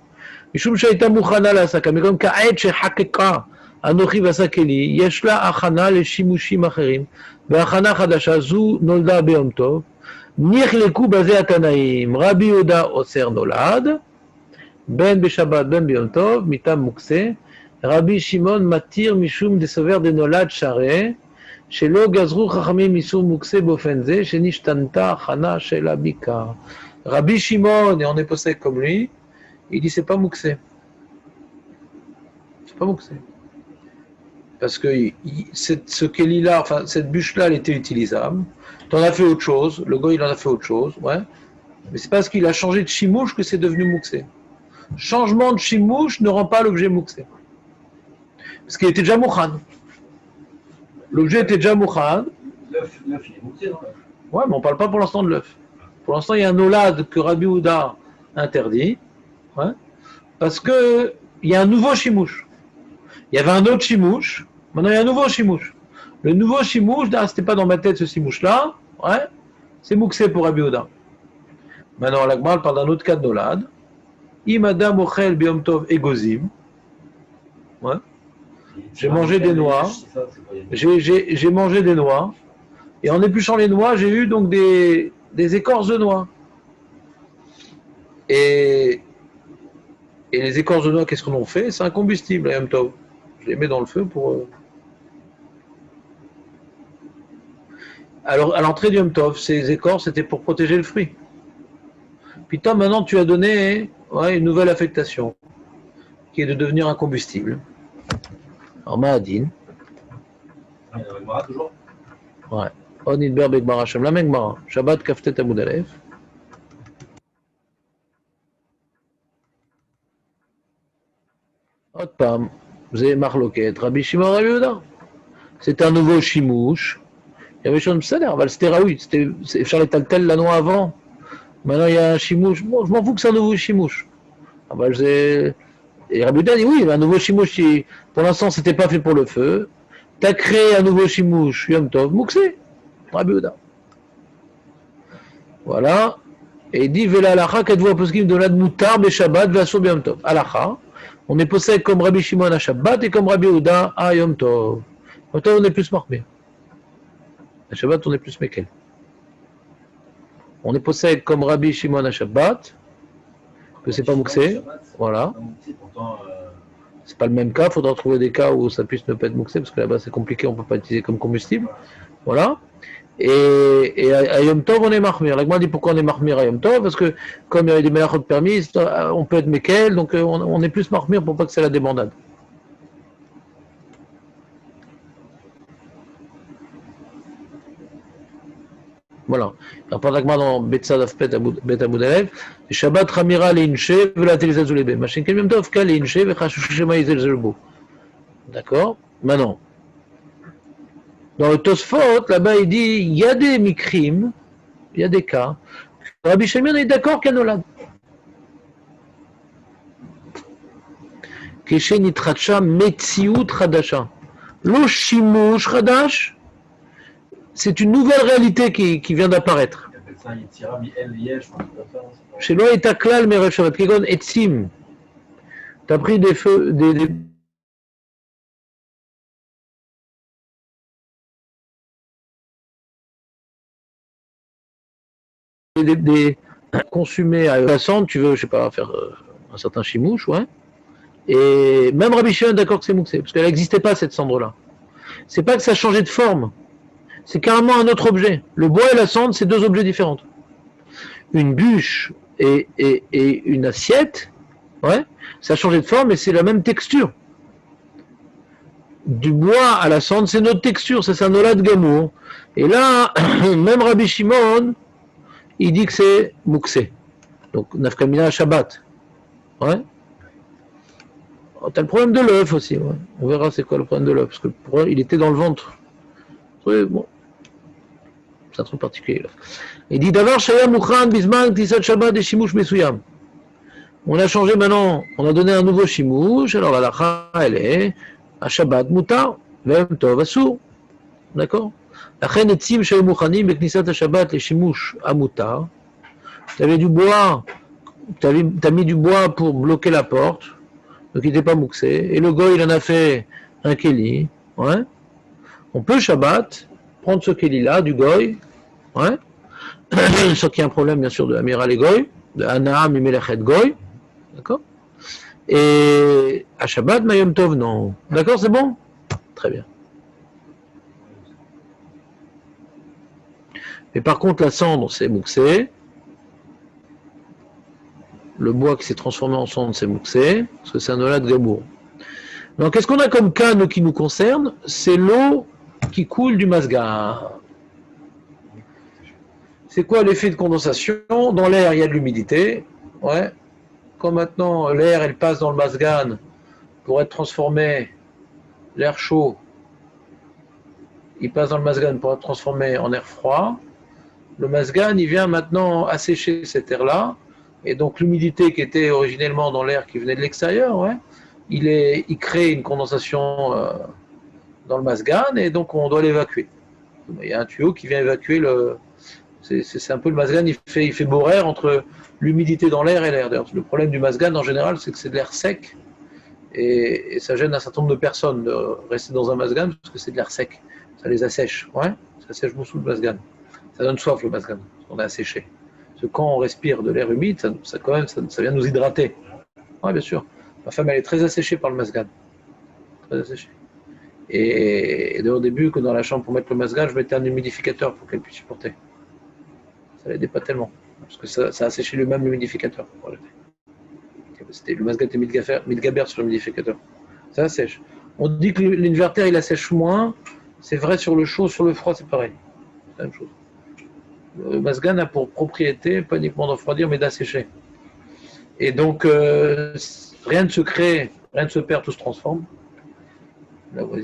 Mishum Shaita Mouchana la Saka, mais comme Ka'et Shehakeka, Anochi Vasakeli, Yeshla Achana le Shimushim Acherim, Be'achana Chadasha, Zu Nolda Be'om Tov, Nirleku Bazé Atanaim, Rabbi Oda Oser Nolad, Ben Beshabbat, Ben Be'om Tov, Mitam Mukse, Rabbi Shimon Matir Mishum Desover de Nolad Share, Shelo Gazru Chachamim Misum Mukse Bofenze, Shenishtanta Chana Shela Bika. Rabbi Shimon, et on est possède comme lui, il dit c'est pas Mukse. C'est pas Mukse. Parce que ce Kéli-là, enfin cette bûche-là, elle était utilisable. Tu en as fait autre chose, le gars il en a fait autre chose, ouais. Mais c'est parce qu'il a changé de Shimouche que c'est devenu Mukse. Changement de Shimouche ne rend pas l'objet Mukse. Parce qu'il était déjà Mouchan. L'objet était déjà Mouchan. L'œuf, il est moussé, non? Ouais, mais on ne parle pas pour l'instant de l'œuf. Pour l'instant, il y a un olad que Rabbi Houda interdit. Ouais, parce qu'il y a un nouveau chimouche. Il y avait un autre chimouche. Maintenant, il y a un nouveau chimouche. Le nouveau chimouche, ce n'était pas dans ma tête ce chimouche-là. Ouais, c'est Mouxé pour Rabbi Houda. Maintenant, l'Agmar parle d'un autre cas de olad. Imada Mochel Biom Tov Egozim. Ouais. J'ai mangé des noix, j'ai mangé des noix, et en épluchant les noix, j'ai eu donc des écorces de noix. Et les écorces de noix, qu'est-ce qu'on en fait? C'est un combustible, Yom Tov. Je les mets dans le feu pour... Alors, à l'entrée du Yom Tov, ces écorces, c'était pour protéger le fruit. Puis toi, maintenant, tu as donné une nouvelle affectation, qui est de devenir un combustible. En Mahadin. Il y a Gemara toujours. Ouais. On idber begmara Hashem. La même Gemara. Shabbat kaftet amud alef. Autre pam. Vous avez marloquet. Rabbi Shimon Rabbi Yehuda. C'est un nouveau chimouche. Il y avait chose de salaire. C'était Raoui. C'était Charles Taltel la noix avant. Maintenant il y a un chimouche. Bon, je m'en fous que c'est un nouveau chimouche. Ah bah, et Rabbi Yehuda dit oui, un nouveau chimouche, pour l'instant, c'était pas fait pour le feu. Tu as créé un nouveau chimouche, Yom Tov, Mouxé, Rabbi Yehuda. Voilà. Et il dit Vela alacha kadvu poskim donad mutar be Shabbat ve'asur be Yom Tov. Alacha, on est possède comme Rabbi Shimon à Shabbat et comme Rabbi Yehuda à Yom Tov. Yom Tov, on est plus marqué. À Shabbat, on est plus mekel. On est possède comme Rabbi Shimon à Shabbat, que c'est pas Mouxé. Voilà. C'est pas le même cas, il faudra trouver des cas où ça puisse ne pas être mouxé, parce que là-bas c'est compliqué, on ne peut pas l'utiliser comme combustible. Voilà. Et à Yom Tov, on est marmir. L'Agma dit pourquoi on est marmir à Yom Tov, parce que comme il y a des melachot permises, on peut être mekel, donc on est plus marmir pour pas que c'est la débandade. Voilà. Après l'Agma dans Betzadaf Bet Amudalev, Shabbat Ramira Leinche, Vela Telizazulebe. Machin Kem Yom Tov, Kal Leinche, Vechashushema Izel Zelbo. D'accord? Maintenant, dans le Tosfot, là-bas, il dit il y a des mikrim, il y a des cas. Rabbi Shimon est d'accord qu'il y a Nolad. Keshe Nitracha Metziut Radasha. Lo Shimush Radash. C'est une nouvelle réalité qui vient d'apparaître. Chez l'O est Aklal Merev Shabbat, Kegon Etzim. Tu as pris des feux, des consumés à façon, tu veux, je sais pas, faire un certain chimouche, ouais. Et même Rabbi Shimon est d'accord que c'est mouxé, parce qu'elle n'existait pas cette cendre-là. C'est pas que ça a changé de forme. C'est carrément un autre objet. Le bois et la cendre, c'est deux objets différents. Une bûche et une assiette, ouais, ça a changé de forme, mais c'est la même texture. Du bois à la cendre, c'est notre texture, ça c'est un olad gamour. Et là, même Rabbi Shimon, il dit que c'est mouxé. Donc, nafkamina Shabbat. Ouais. Oh, t'as le problème de l'œuf aussi. Ouais. On verra c'est quoi le problème de l'œuf, parce que il était dans le ventre. Oui, bon. C'est un truc particulier là. Il dit d'abord Shaya Mukhan Bisman Tisat Shabbat et Shimush Mesuyam. On a changé maintenant, on a donné un nouveau shimouch, alors la lacha, elle est à Shabbat mutar, vem tov asur. D'accord? לכן עצים שהיו מוכנים בכניסת השבת לשימוש המותר, tu avais du bois, t'as mis du bois pour bloquer la porte, donc il n'était pas mouxé, et le goy il en a fait un keli, ouais. On peut Shabbat prendre ce keli là, du goy, ouais. Sauf qu'il y a un problème bien sûr de Amiral et goy, de Anaam et Melechet goy, d'accord? Et à Shabbat, Mayom Tov, non. D'accord, c'est bon? Très bien. Mais par contre, la cendre, c'est mouxé. Le bois qui s'est transformé en cendre, c'est mouxé, parce que c'est un olad gabour. Donc, qu'est-ce qu'on a comme cas qui nous concerne? C'est l'eau qui coule du masgar. C'est quoi l'effet de condensation? Dans l'air, il y a de l'humidité. Ouais. Quand maintenant l'air, elle passe dans le masgan pour être transformé, l'air chaud, il passe dans le masgan pour être transformé en air froid. Le masgan, il vient maintenant assécher cet air-là, et donc l'humidité qui était originellement dans l'air qui venait de l'extérieur, ouais, il crée une condensation dans le masgan, et donc on doit l'évacuer. Il y a un tuyau qui vient évacuer le... C'est un peu le masgan, il fait borer entre l'humidité dans l'air et l'air. D'ailleurs, le problème du masgan en général, c'est que c'est de l'air sec, et ça gêne un certain nombre de personnes de rester dans un masgan parce que c'est de l'air sec. Ça les assèche, ouais, ça assèche beaucoup le masgan. Ça donne soif le masgan, on a asséché. Parce que quand on respire de l'air humide, ça vient nous hydrater. Oui, bien sûr. Ma femme, elle est très asséchée par le masgan. Très asséchée. Et au début, que dans la chambre pour mettre le masgan, je mettais un humidificateur pour qu'elle puisse supporter. Ça l'aidait pas tellement. Parce que ça asséchait lui-même l'humidificateur. C'était le masgan était midgaber sur l'humidificateur. Ça assèche. On dit que l'inverter, il assèche moins. C'est vrai sur le chaud, sur le froid, c'est pareil. C'est la même chose. Le masgan a pour propriété, pas uniquement de refroidir, mais d'assécher. Et donc, rien ne se crée, rien ne se perd, tout se transforme.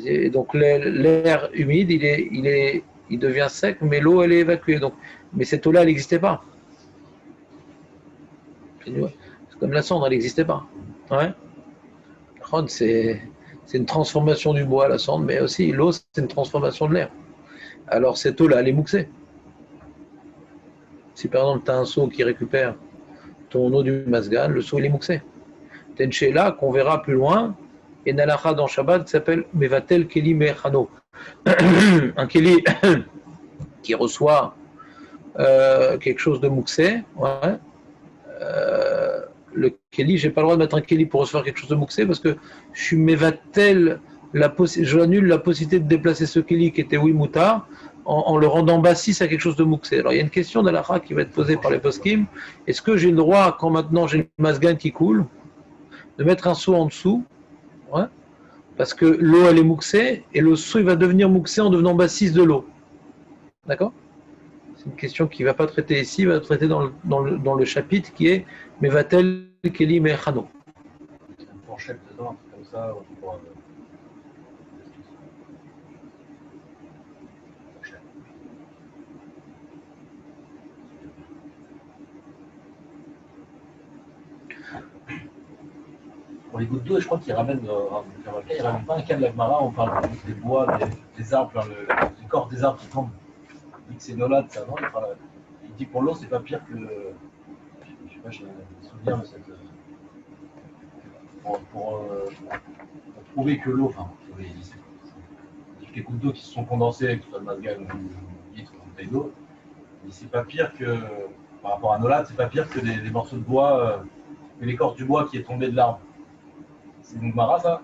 Et donc, l'air humide, il devient sec, mais l'eau, elle est évacuée. Donc, mais cette eau-là, elle n'existait pas. C'est comme la cendre, elle n'existait pas. Ouais. C'est une transformation du bois, la cendre, mais aussi l'eau, c'est une transformation de l'air. Alors, cette eau-là, elle est mouxée. Si par exemple, tu as un seau qui récupère ton eau du masgan, le seau, il est mouxé. Tu as une sheila qu'on verra plus loin, et une halakha dans Shabbat qui s'appelle Mevatel Keli Mechano. Un Keli qui reçoit quelque chose de mouxé. Ouais. Le Keli, j'ai pas le droit de mettre un Keli pour recevoir quelque chose de mouxé parce que je suis Mevatel, j'annule la possibilité de déplacer ce Keli qui était Wimuta en le rendant bassis à quelque chose de mouxé. Alors il y a une question d'halakha qui va être posée par les poskim. Est-ce que j'ai le droit, quand maintenant j'ai le masgan qui coule, de mettre un seau en dessous, ouais, parce que l'eau elle est mouxée et le seau il va devenir mouxé en devenant bassis de l'eau. D'accord? C'est une question qui ne va pas traiter ici, va traiter dans le chapitre qui est Mevatel Keli Mechano. Une fourchette dedans, comme ça, pour, pour les gouttes d'eau, je crois qu'ils ramènent, ils ramènent pas un cas de la Gemara, on parle des bois, des arbres, le corps des arbres qui tombent. Il dit que c'est nolade, ça, non? Il dit pour l'eau, c'est pas pire que. Je sais pas, j'ai un souvenir de cette. Pour prouver que l'eau, enfin, les gouttes d'eau qui se sont condensées, que ce soit le masgan ou le litre ou une bouteille d'eau, c'est pas pire que, par rapport à nolade, c'est pas pire que des morceaux de bois, que l'écorce du bois qui est tombée de l'arbre. C'est une Gemara, ça?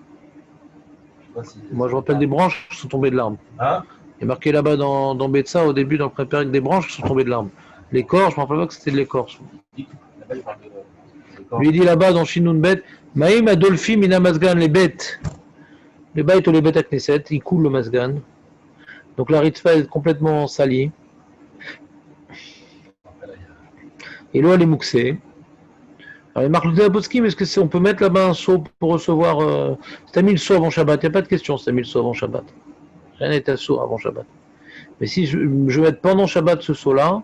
Moi, je rappelle des branches qui sont tombées de l'arbre. Hein? Il y a marqué là-bas dans Betsa, au début, dans le préparé, des branches qui sont tombées de l'arbre. L'écorce, je ne me rappelle pas que c'était de l'écorce. Là-bas, il parle de Lui, il dit là-bas dans Shinun Bet, Maïm Adolfi Mina Masgan, les bêtes. Les bêtes ou les bêtes à Knesset, ils coulent le Masgan. Donc la ritva est complètement salie. Et l'eau, elle est mouxée. Alors, il marque le Poskim, est-ce qu'on peut mettre là-bas un seau pour recevoir. Si tu as mis le seau avant Shabbat, il n'y a pas de question si tu as mis le seau avant Shabbat. Rien n'est à seau avant Shabbat. Mais si je vais mettre pendant Shabbat ce seau-là,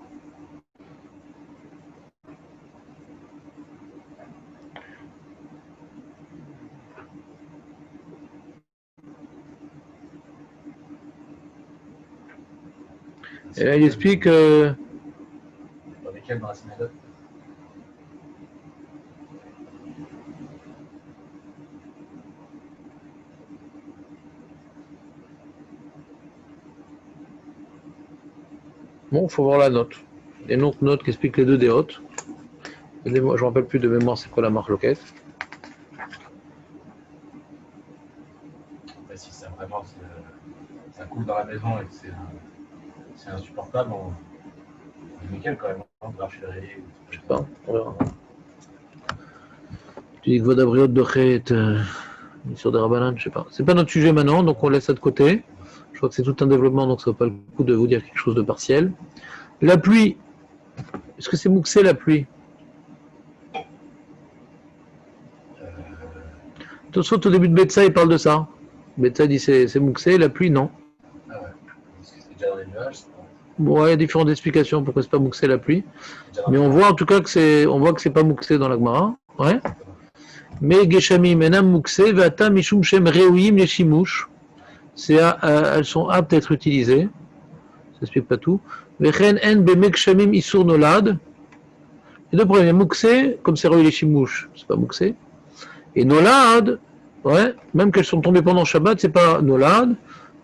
Et là, il explique Dans lesquels dans la synagogue? bon, il faut voir la note. Il y a une autre note qui explique les deux des hautes. Je ne me rappelle plus de mémoire c'est quoi la marque loquette. Mais si ça vraiment ça coule dans la maison et que c'est insupportable, on est nickel quand même. On va réveiller. Je sais pas, on verra. Tu dis que Vodabriot de Chet, sur des Rabbanan, je sais pas. C'est pas notre sujet maintenant, donc on laisse ça de côté. Je crois que c'est tout un développement, donc ça vaut pas le coup de vous dire quelque chose de partiel. La pluie. Est-ce que c'est mouxé la pluie? Tosfot au début de Betsa, il parle de ça. Betsa dit c'est mouxé, la pluie non. Ah ouais. Parce que c'est déjà dans les nuages. Bon, il y a différentes explications pourquoi c'est pas mouxé la pluie. Déjà dans Mais les on voit en tout cas que c'est pas mouxé dans la Gemara. Ouais. Mais Geshamim enam mouxé vata mishum shem reouim leshimush. Elles sont aptes à être utilisées. Ça n'explique pas tout. Vechen en bemek shamim isur nolad. Les deux problèmes. Mouxé, comme c'est reouim leshimush, c'est pas mouxé. Et nolad, ouais, même qu'elles sont tombées pendant Shabbat, c'est pas nolad.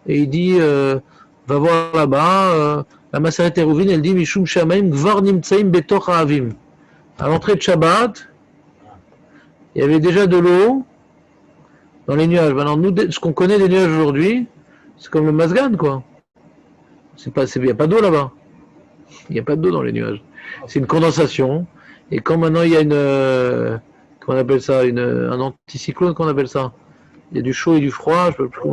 Et il dit, va voir là-bas, la Maseret Eruvin, elle dit Mishum Shamaim Gvar Nimtsaim Betoch Ha'avim. À l'entrée de Shabbat, il y avait déjà de l'eau dans les nuages. Maintenant, nous, ce qu'on connaît des nuages aujourd'hui, c'est comme le Mazgan, quoi. Il n'y a pas d'eau là-bas. Il n'y a pas d'eau dans les nuages. C'est une condensation. Et quand maintenant il y a comment on appelle ça, un anticyclone, qu'on appelle ça. Il y a du chaud et du froid, je peux plus.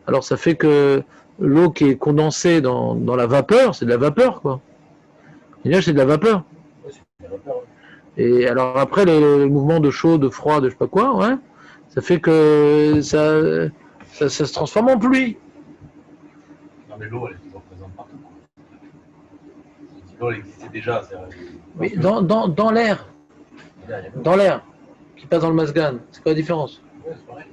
Alors ça fait que l'eau qui est condensée dans la vapeur, c'est de la vapeur, quoi. Les nuages, c'est de la vapeur. Et alors après, les mouvements de chaud, de froid, de je sais pas quoi, ouais, ça fait que ça se transforme en pluie. Non, mais l'eau, elle est toujours présente partout. L'eau, elle existait déjà. Mais dans l'air, qui passe dans le Mazgan, c'est quoi la différence? Ouais, c'est pareil.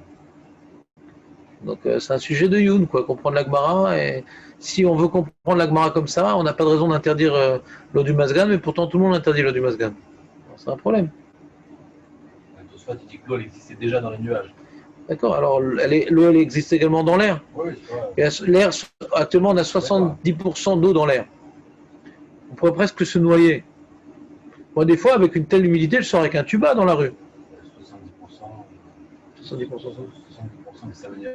Donc c'est un sujet de Youn, quoi, comprendre la Gemara. Et si on veut comprendre la Gemara comme ça, on n'a pas de raison d'interdire l'eau du Mazgan, mais pourtant tout le monde interdit l'eau du Mazgan. C'est un problème. Tosfot, il dit que l'eau, elle existait déjà dans les nuages. D'accord, alors l'eau, elle existe également dans l'air. Oui, c'est vrai. Et l'air, actuellement, on a 70% d'eau dans l'air. On pourrait presque se noyer. Moi, des fois, avec une telle humidité, je sors avec un tuba dans la rue. 70%. 70%. 70%, ça veut dire.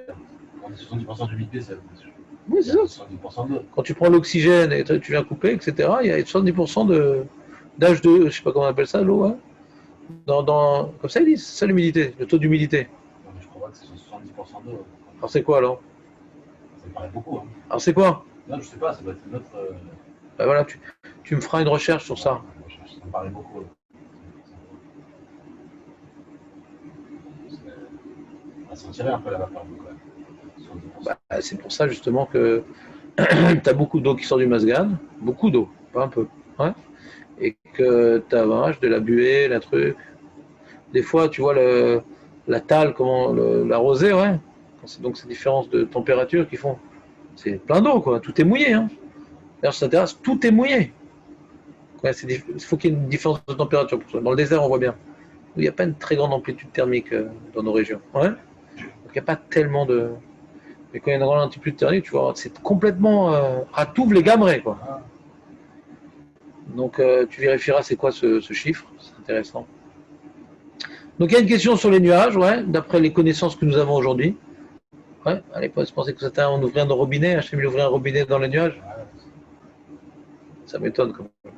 On est 70% d'humidité, ça veut dire. Oui, c'est ça. 70% d'eau. Quand tu prends l'oxygène et tu viens couper, etc., il y a 70% d'âge de, je ne sais pas comment on appelle ça, l'eau. Hein. Comme ça, ils disent, c'est ça l'humidité, le taux d'humidité. Non, mais je crois pas que c'est 70% d'eau. Alors, c'est quoi alors? Ça me paraît beaucoup. Hein. Alors, c'est quoi? Non, je sais pas, ça doit être notre. Ben voilà, tu me feras une recherche sur ça. Ça me paraît beaucoup. On va s'en tirer un peu la vapeur, quand même. Bah, c'est pour ça justement que tu as beaucoup d'eau qui sort du Mazgan, beaucoup d'eau, pas un peu, ouais. Et que tu as de la buée, la truc. Des fois, tu vois la talle, la rosée, ouais. Donc ces différences de température qui font, c'est plein d'eau, quoi. Tout est mouillé, hein. D'ailleurs, sur sa terrasse, tout est mouillé. Ouais, il faut qu'il y ait une différence de température pour ça. Dans le désert, on voit bien. Il n'y a pas une très grande amplitude thermique dans nos régions. Ouais. Donc il n'y a pas tellement de. Mais quand il y a une grande amplitude thermique, tu vois, c'est complètement à tout les gammerés, quoi. Donc tu vérifieras c'est quoi ce chiffre, c'est intéressant. Donc il y a une question sur les nuages, ouais, d'après les connaissances que nous avons aujourd'hui. Ouais, à l'époque, je pensais que c'était on ouvrait un robinet, Hachem il ouvrait un robinet dans les nuages. Ça m'étonne quand même.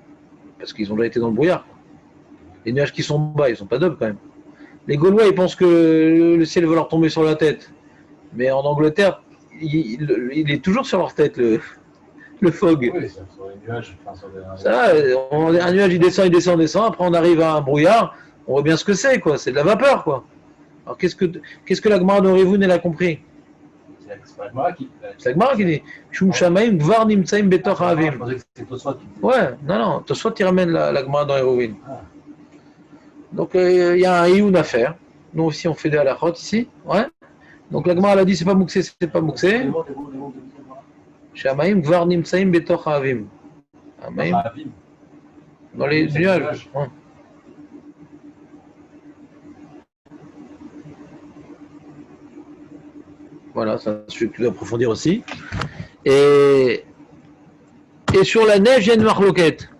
Parce qu'ils ont déjà été dans le brouillard. Les nuages qui sont bas, ils sont pas doubles quand même. Les Gaulois, ils pensent que le ciel va leur tomber sur la tête. Mais en Angleterre, il est toujours sur leur tête, le fog. Oui, sur les nuages. Ça, un nuage, il descend. Après, on arrive à un brouillard. On voit bien ce que c'est, quoi. C'est de la vapeur, quoi. Alors, qu'est-ce que la Gemara de Révoun, elle a compris? C'est la Gemara qui. C'est la Gemara qui dit Shum Shamaim Gvar Nimtsaim Betoch Ha'avim. Je pensais que c'était Tosfot qui disait. Ouais, non. Tosfot, il ramène la Gemara dans Révoun. Donc, il y a un Ioun à faire. Nous aussi, on fait des halachot ici. Ouais. Donc, la Gemara, elle a dit c'est pas mouxé, c'est pas mouxé. Shamaim Gvar Nimtsaim Betoch Avim. Amaim, dans les nuages. Ouais. Voilà, ça, je vais approfondir aussi. Et sur la neige, il y a une marloquette.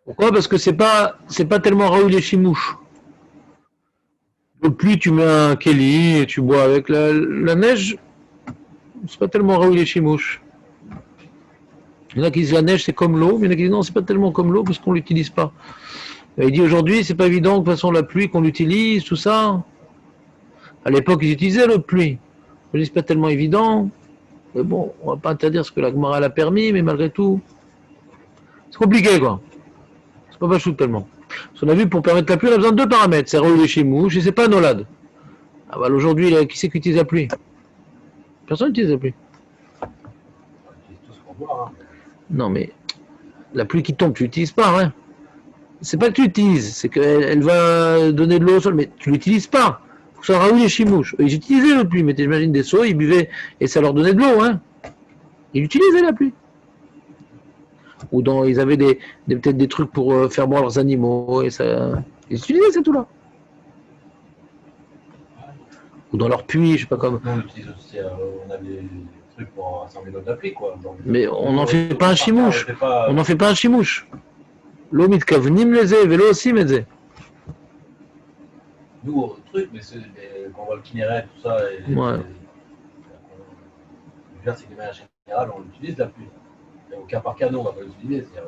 Pourquoi? Parce que c'est pas tellement Raoul et Chimouche. Plus tu mets un Kelly et tu bois avec la neige, c'est pas tellement Raoul et Chimouche. Il y en a qui disent la neige c'est comme l'eau, mais il y en a qui disent non, c'est pas tellement comme l'eau parce qu'on l'utilise pas. Et il dit aujourd'hui c'est pas évident de toute façon la pluie qu'on l'utilise, tout ça. À l'époque ils utilisaient l'eau de pluie. Je dis c'est pas tellement évident. Mais bon, on va pas interdire ce que la Gemara l'a permis, mais malgré tout, c'est compliqué quoi. C'est pas chou tellement. Parce qu'on a vu pour permettre la pluie, on a besoin de deux paramètres. C'est Raoul et Chimouche et c'est pas Nolad. Ah bah aujourd'hui, qui c'est qui utilise la pluie? Personne n'utilise la pluie. Non mais la pluie qui tombe, tu l'utilises pas, hein. C'est pas que tu l'utilises, c'est qu'elle va donner de l'eau au sol, mais tu l'utilises pas. Faut que ça Raoul et Chimouche. Ils utilisaient la pluie, mais t'imagines des seaux, ils buvaient et ça leur donnait de l'eau, hein. Ils utilisaient la pluie. Ou ils avaient peut-être des trucs pour faire boire leurs animaux et ça. Ils utilisaient c'est tout là. Ou dans leur puits, je sais pas comme. On utilise aussi, on a des trucs pour assembler l'eau de la pluie, quoi. Mais on n'en fait pas un chimouche. On n'en fait pas un chimouche. L'eau mitkavnim leze, vélo aussi meze. Nous, au truc, mais quand on voit le Kinneret, tout ça, et ouais. C'est que de manière générale, on utilise la pluie. Mais au cas par cas, nous, on va pas l'utiliser. C'est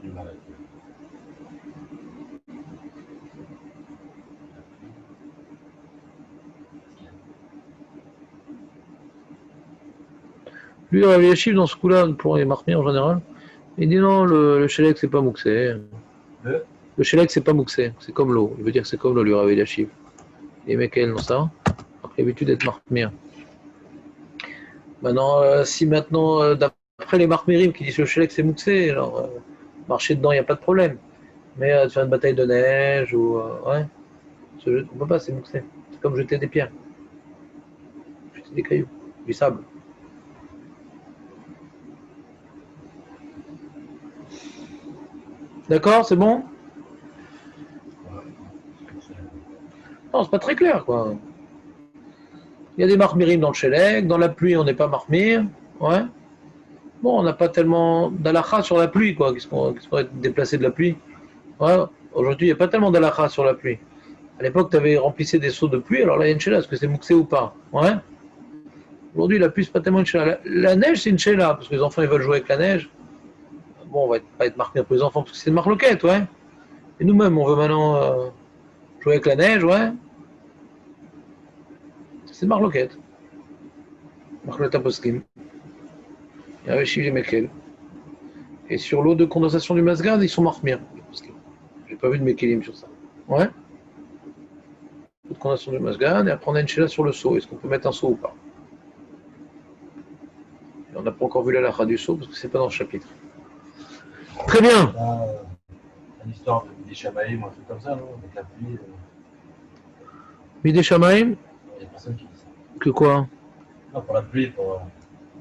plus mal. Lui, il avait les chiffres dans ce coup-là pour les marmires en général. Il dit non, le shellek c'est pas mouxé. Le shellek c'est pas mouxé, c'est comme l'eau. Il veut dire que c'est comme l'eau, lui réveille les chiffres. Et Mekel, non ça. Après l'habitude d'être marmire. Maintenant, si maintenant, d'après les marmirim qui disent que le shellek c'est mouxé, alors marcher dedans, il n'y a pas de problème. Mais faire une bataille de neige ou. Ouais. On ne peut pas, c'est mouxé. C'est comme jeter des pierres. Jeter des cailloux, du sable. D'accord, c'est bon? Non, c'est pas très clair, quoi. Il y a des marmirim dans le shellek, dans la pluie, on n'est pas marmire. Ouais. Bon, on n'a pas tellement d'halakha sur la pluie, quoi, qui pourrait déplacer de la pluie. Ouais. Aujourd'hui, il n'y a pas tellement d'halakha sur la pluie. À l'époque, tu avais remplissé des seaux de pluie, alors là, il y a une shela, est-ce que c'est mouxé ou pas? Ouais. Aujourd'hui, la pluie, c'est pas tellement une shela. La neige, c'est une shela, parce que les enfants, ils veulent jouer avec la neige. Bon, on va pas être marqué pour les enfants, parce que c'est une marloquette, ouais. Et nous-mêmes, on veut maintenant jouer avec la neige, ouais. C'est une marloquette. Marloquette à poskim. Il y a Chiv et Mekel. Et sur l'eau de condensation du Masgad, ils sont marmir. J'ai pas vu de Mekelim sur ça. Ouais. L'eau de condensation du Masgad, et après on a une chéla sur le seau. Est-ce qu'on peut mettre un seau ou pas? Et on n'a pas encore vu la lacha du seau, parce que c'est pas dans le chapitre. Très bien. Une histoire des Shamaïm, un truc comme ça, non? Avec la pluie. Midé Shamaïm? Il y a personne qui dit ça. Que quoi? Non, pour la pluie, pour.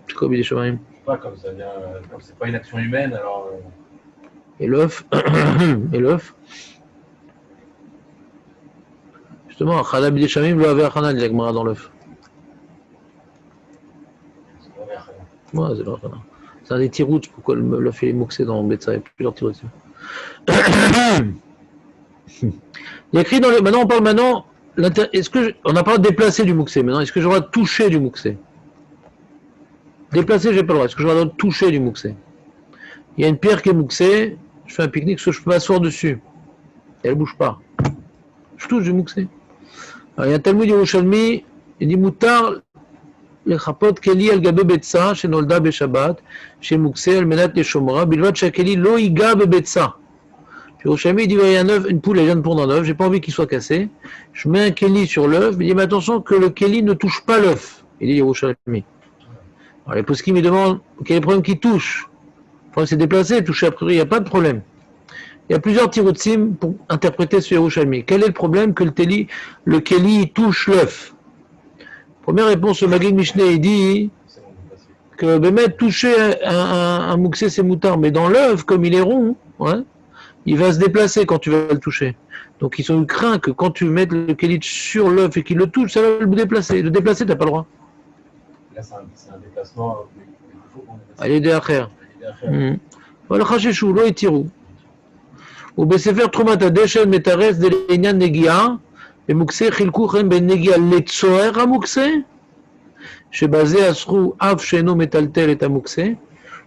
C'est quoi Midé Shamaïm? Je sais pas, comme ça vient. Comme c'est pas une action humaine, alors. Et l'œuf? Et l'œuf? Justement, Khana Midé Shamaïm, le avait Khana, dit Gemara dans l'œuf. Ouais, c'est vrai. C'est un des tirouts, pourquoi l'œuf est mouxé dans Betsa, il y a plusieurs tirouts. Il y a écrit dans le. Maintenant, on parle maintenant. On n'a pas déplacé du mouxé. Maintenant, est-ce que j'aurai touché du mouxé? Déplacer, j'ai pas le droit. Est-ce que j'aurai toucher du mouxé? Il y a une pierre qui est mouxée. Je fais un pique-nique, je peux m'asseoir dessus. Et elle ne bouge pas. Je touche du mouxé. Alors, il y a un Talmud Yerushalmi, il dit Moutar, לחפות כלי על גבי ביצה שנולדה בשבת, שמוקצה על מנת לשומרה, בלבד שהכלי לא ייגע בביצה. Yerushalmi dit, il y a une poule, elle vient de pondre un œuf, j'ai pas envie qu'il soit cassé. Je mets un keli sur l'œuf, mais il dit, mais attention que le keli ne touche pas l'œuf. Il dit Yerushalmi. Alors les poskim me demandent, quel est le problème qui touche? Le problème c'est déplacé, toucher a priori, il n'y a pas de problème. Il y a plusieurs tirotsim pour interpréter ce Yerushalmi. Quel est le problème que le keli touche l'œuf? Première réponse, le Magid Mishneh, il dit que mettre toucher un mouxé c'est moutard, mais dans l'œuf, comme il est rond, ouais, il va se déplacer quand tu vas le toucher. Donc ils ont eu craint que quand tu mets le kélit sur l'œuf et qu'il le touche, ça va le déplacer. Le déplacer, tu n'as pas le droit. Là, c'est un déplacement. Allez, derrière. Voilà, chachechou, lo etirou. Ou besefer trumat adeshen metares de l'enyan negia, et mouxé chilkou chen ben negia letzoer a mouxé, שבזה אסרו אף שאינו מטלטל את המוקצה,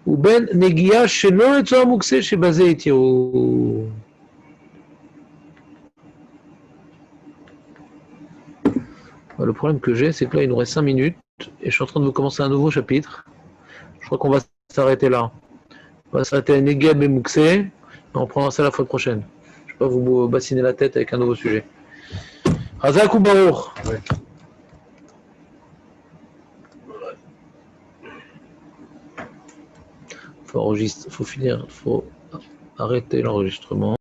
ובין נגיעה שלא לצורך המוקצה שבזה יתירו. Le problème que j'ai, c'est que là, il nous reste 5 minutes, et je suis en train de vous commencer un nouveau chapitre. Je crois qu'on va s'arrêter là. On va s'arrêter à Negia Bemouxé, et on prendra ça la fois prochaine. Je ne vais pas vous bassiner la tête avec un nouveau sujet. Hazak ou Baruch. Faut arrêter l'enregistrement.